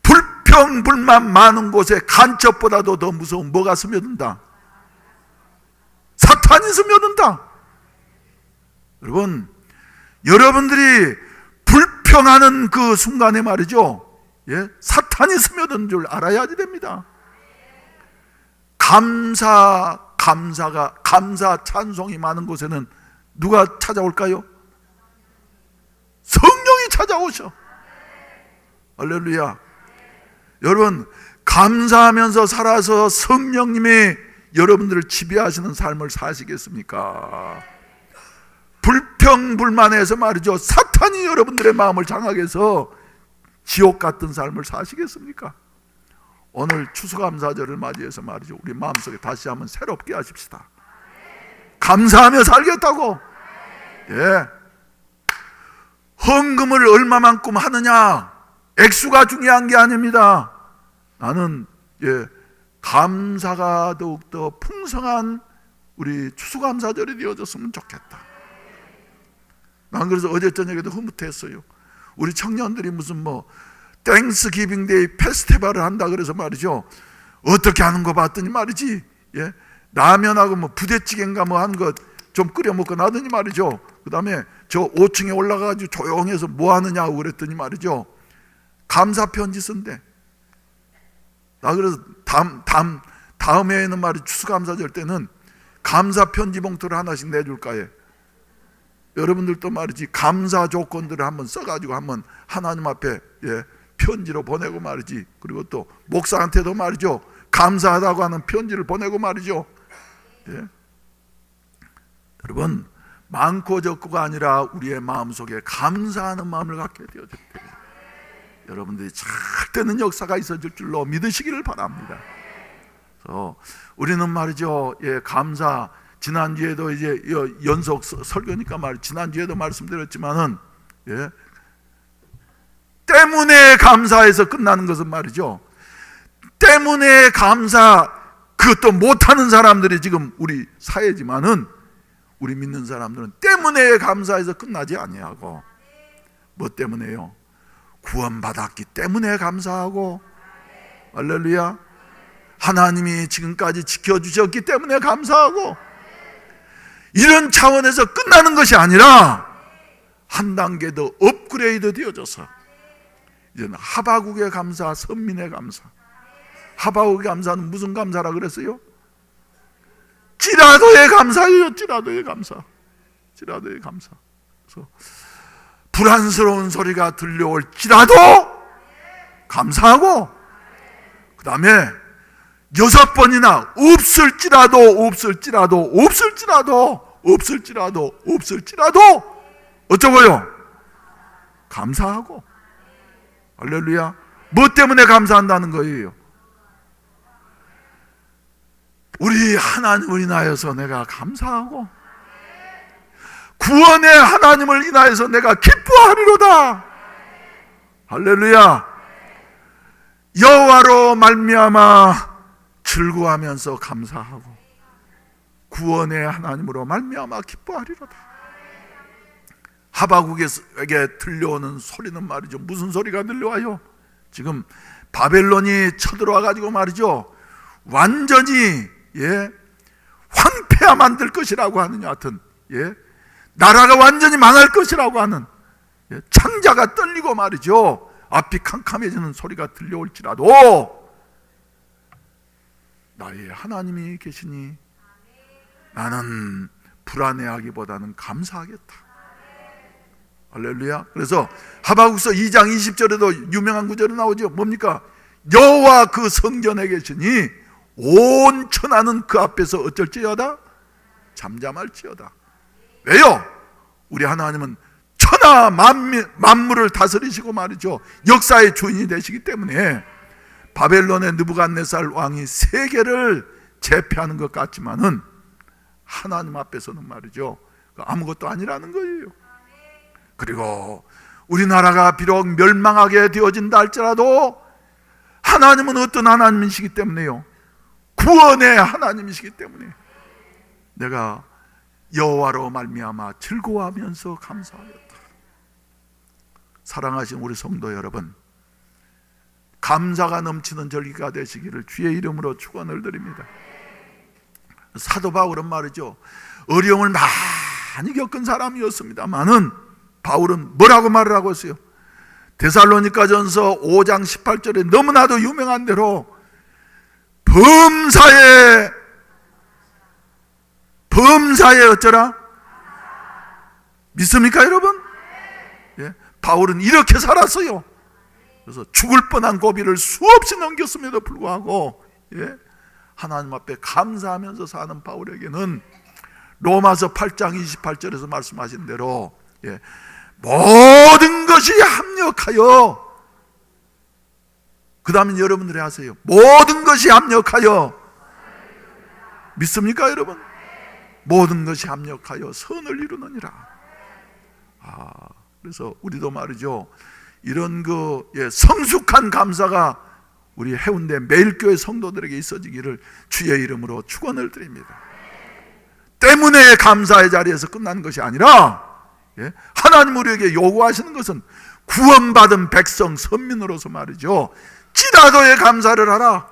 불평 불만 많은 곳에 간첩보다도 더 무서운 뭐가 스며든다? 사탄이 스며든다. 여러분, 여러분들이 불평하는 그 순간에 말이죠, 사탄이 스며든 줄 알아야지 됩니다. 감사 찬송이 많은 곳에는 누가 찾아올까요? 성령이 찾아오셔. 할렐루야. 여러분, 감사하면서 살아서 성령님이 여러분들을 지배하시는 삶을 사시겠습니까? 불평불만해서 말이죠, 사탄이 여러분들의 마음을 장악해서 지옥 같은 삶을 사시겠습니까? 오늘 추수감사절을 맞이해서 말이죠, 우리 마음속에 다시 한번 새롭게 하십시다. 감사하며 살겠다고. 헌금을 얼마만큼 하느냐, 액수가 중요한 게 아닙니다. 나는 감사가 더욱더 풍성한 우리 추수감사절이 되어졌으면 좋겠다. 난 그래서 어제 저녁에도 흐뭇했어요. 우리 청년들이 무슨 땡스기빙 데이 페스티벌을 한다 그래서 말이죠. 어떻게 하는 거 봤더니 말이지, 라면하고 부대찌개인가 한 것 좀 끓여 먹고 나더니 말이죠. 그 다음에 저 5층에 올라가가지고 조용해서 뭐 하느냐고 그랬더니 말이죠. 감사 편지 쓴대. 나 그래서 다음 해에는 말이 추수감사절 때는 감사 편지 봉투를 하나씩 내줄까 해. 여러분들도 말이지 감사 조건들을 한번 써가지고 한번 하나님 앞에 편지로 보내고 말이지. 그리고 또 목사한테도 말이죠. 감사하다고 하는 편지를 보내고 말이죠. 여러분, 많고 적고가 아니라 우리의 마음속에 감사하는 마음을 갖게 되어질 때 여러분들이 잘 되는 역사가 있어질 줄로 믿으시기를 바랍니다. 그래서 우리는 말이죠, 감사, 지난주에도 이제 연속 설교니까 지난주에도 말씀드렸지만은 때문에 감사해서 끝나는 것은 말이죠, 때문에 감사, 그것도 못하는 사람들이 지금 우리 사회지만은 우리 믿는 사람들은 때문에 감사해서 끝나지 아니하고, 뭐 때문에요? 구원받았기 때문에 감사하고, 할렐루야, 하나님이 지금까지 지켜주셨기 때문에 감사하고, 이런 차원에서 끝나는 것이 아니라 한 단계 더 업그레이드 되어져서 이제는 하바국의 감사, 선민의 감사. 하바국의 감사는 무슨 감사라 그랬어요? 찌라도의 감사예요. 찌라도의 감사. 찌라도의 감사. 그래서 불안스러운 소리가 들려올지라도 감사하고, 그 다음에 6번이나 없을지라도 어쩌고요? 감사하고. 할렐루야. 뭐 때문에 감사한다는 거예요? 우리 하나님을 인하여서 내가 감사하고, 구원의 하나님을 인하여서 내가 기뻐하리로다. 할렐루야. 여호와로 말미암아 즐거워하면서 감사하고, 구원의 하나님으로 말미암아 기뻐하리로다. 하바국에게 들려오는 소리는 말이죠, 무슨 소리가 들려와요? 지금 바벨론이 쳐들어와 가지고 말이죠, 완전히 황폐화 만들 것이라고 하는, 여하튼 나라가 완전히 망할 것이라고 하는 창자가 떨리고 말이죠, 앞이 캄캄해지는 소리가 들려올지라도 나의 하나님이 계시니 나는 불안해하기보다는 감사하겠다. 할렐루야. 그래서 하바국서 2장 20절에도 유명한 구절이 나오죠. 뭡니까? 여호와 그 성전에 계시니 온 천하는 그 앞에서 어쩔지어다? 잠잠할지어다. 왜요? 우리 하나님은 천하 만물을 다스리시고 말이죠, 역사의 주인이 되시기 때문에 바벨론의 느부갓네살 왕이 세계를 제패하는 것 같지만은 하나님 앞에서는 말이죠, 아무것도 아니라는 거예요. 그리고 우리나라가 비록 멸망하게 되어진다 할지라도 하나님은 어떤 하나님이시기 때문에요, 구원의 하나님이시기 때문에 내가 여호와로 말미암아 즐거워하면서 감사하겠다. 사랑하신 우리 성도 여러분, 감사가 넘치는 절기가 되시기를 주의 이름으로 축원을 드립니다. 사도 바울은 말이죠, 어려움을 많이 겪은 사람이었습니다만은 바울은 뭐라고 말을 하고 있어요? 데살로니가전서 5장 18절에 너무나도 유명한 대로 범사에 어쩌라? 믿습니까 여러분? 바울은 이렇게 살았어요. 그래서 죽을 뻔한 고비를 수없이 넘겼음에도 불구하고 하나님 앞에 감사하면서 사는 바울에게는 로마서 8장 28절에서 말씀하신 대로 모든 것이 합력하여, 그 다음에 여러분들이 하세요. 모든 것이 합력하여, 믿습니까 여러분? 모든 것이 합력하여 선을 이루느니라. 그래서 우리도 말이죠, 이런 성숙한 감사가 우리 해운대 매일교회 성도들에게 있어지기를 주의 이름으로 축원을 드립니다. 때문에 감사의 자리에서 끝나는 것이 아니라 하나님 우리에게 요구하시는 것은 구원받은 백성 선민으로서 말이죠, 찌라도의 감사를 하라.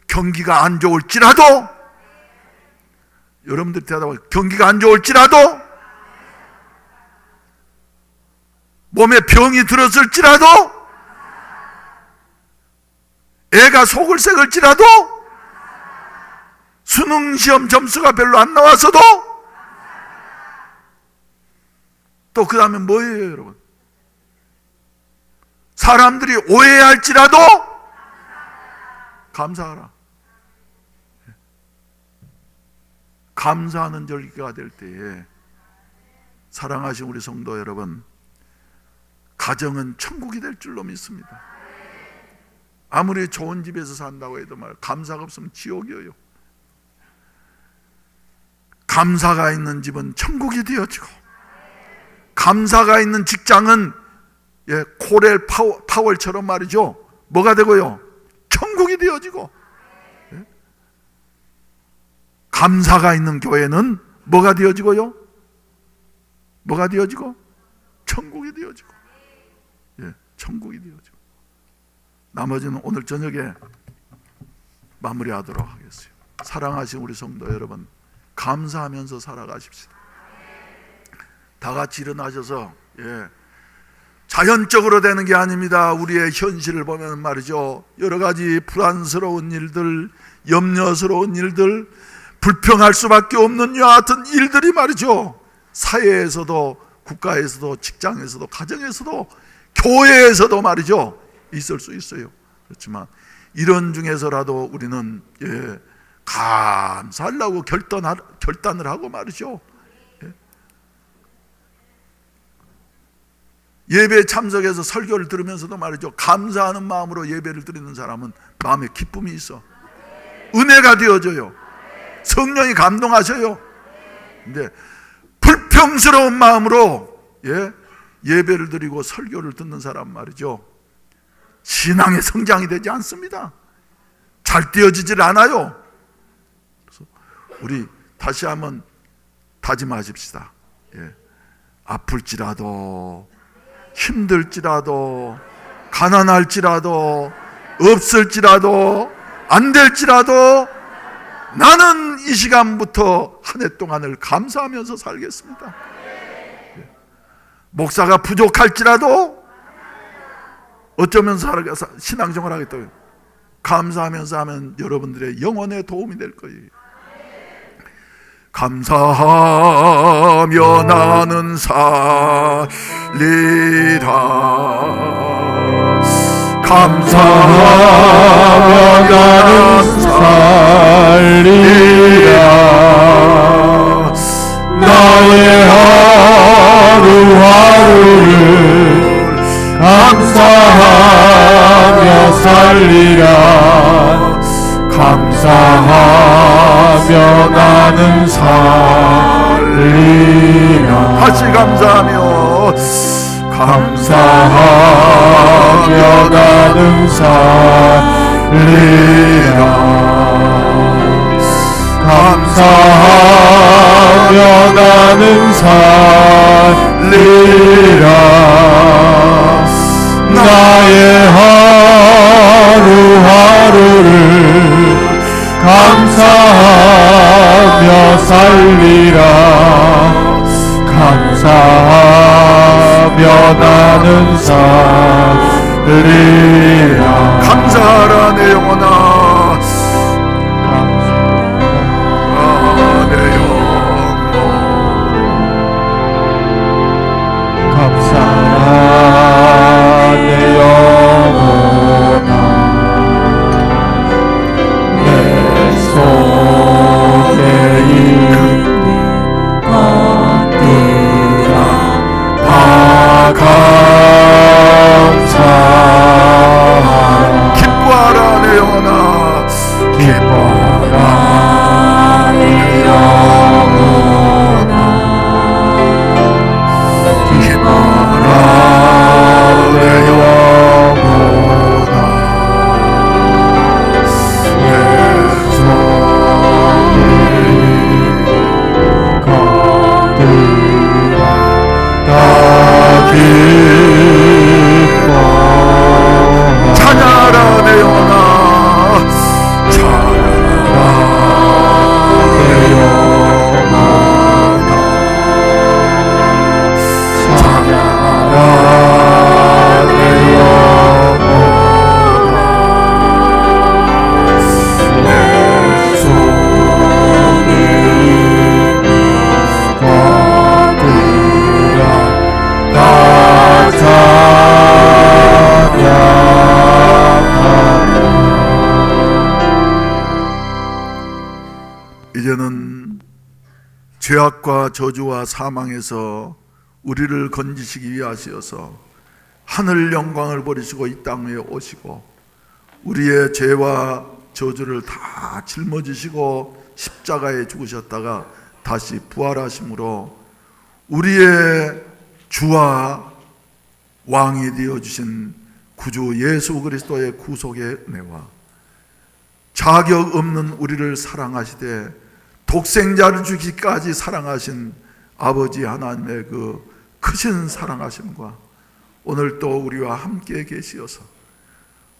경기가 안 좋을지라도, 여러분들 대답하세요. 경기가 안 좋을지라도, 몸에 병이 들었을지라도, 애가 속을 새길지라도, 수능시험 점수가 별로 안 나왔어도, 또 그 다음에 뭐예요 여러분? 사람들이 오해할지라도 감사하라. 감사하는 절기가 될 때에 사랑하신 우리 성도 여러분, 가정은 천국이 될 줄로 믿습니다. 아무리 좋은 집에서 산다고 해도 감사가 없으면 지옥이에요. 감사가 있는 집은 천국이 되어지고, 감사가 있는 직장은 코렐 파월처럼 말이죠, 뭐가 되고요? 천국이 되어지고, 감사가 있는 교회는 뭐가 되어지고요? 뭐가 되어지고? 천국이 되어지고, 천국이 되어지고. 나머지는 오늘 저녁에 마무리하도록 하겠습니다. 사랑하신 우리 성도 여러분, 감사하면서 살아가십시다. 다 같이 일어나셔서, 자연적으로 되는 게 아닙니다. 우리의 현실을 보면 말이죠, 여러 가지 불안스러운 일들, 염려스러운 일들, 불평할 수밖에 없는 이와 같은 일들이 말이죠, 사회에서도, 국가에서도, 직장에서도, 가정에서도, 교회에서도 말이죠, 있을 수 있어요. 그렇지만 이런 중에서라도 우리는 감사하려고 결단을 하고 말이죠, 예배에 참석해서 설교를 들으면서도 말이죠, 감사하는 마음으로 예배를 드리는 사람은 마음에 기쁨이 있어. 은혜가 되어져요. 성령이 감동하셔요. 근데 불평스러운 마음으로 예배를 드리고 설교를 듣는 사람 말이죠, 신앙의 성장이 되지 않습니다. 잘 되어지질 않아요. 그래서 우리 다시 한번 다짐하십시다. 아플지라도, 힘들지라도, 가난할지라도, 없을지라도, 안 될지라도 나는 이 시간부터 한 해 동안을 감사하면서 살겠습니다. 목사가 부족할지라도 어쩌면 신앙생활 하겠다고요. 감사하면서 하면 여러분들의 영혼에 도움이 될 거예요. 감사하며 나는 살리라. 감사하며 나는 살리라. 나의 하루하루를 감사하며 살리라. 감사하며 나는 살리라. 다시 감사하며 나는 살리라. 감사하며 나는 살리라. 나의 하루하루를 감사하며 살리라. 감사하며 나는 살리라. 감사하라 내 영혼아. 내 영혼. 감사하라 내 영혼아. 내 속에 있는 것들아 다 감사하라. 기뻐하라 내 영혼아. 이제는 죄악과 저주와 사망에서 우리를 건지시기 위하시어서 하늘 영광을 버리시고 이 땅에 오시고 우리의 죄와 저주를 다 짊어지시고 십자가에 죽으셨다가 다시 부활하심으로 우리의 주와 왕이 되어주신 구주 예수 그리스도의 구속의 은혜와 자격 없는 우리를 사랑하시되 독생자를 주기까지 사랑하신 아버지 하나님의 그 크신 사랑하심과 오늘 또 우리와 함께 계시어서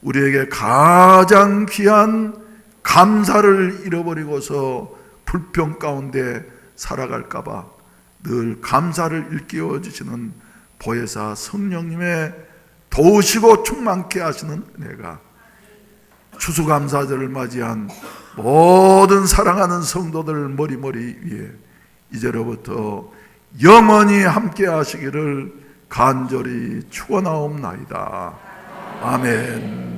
우리에게 가장 귀한 감사를 잃어버리고서 불평 가운데 살아갈까봐 늘 감사를 일깨워 주시는 보혜사 성령님의 도우시고 충만케 하시는 은혜가 추수감사절을 맞이한 모든 사랑하는 성도들 머리머리 위에 이제로부터 영원히 함께 하시기를 간절히 축원하옵나이다. 아멘.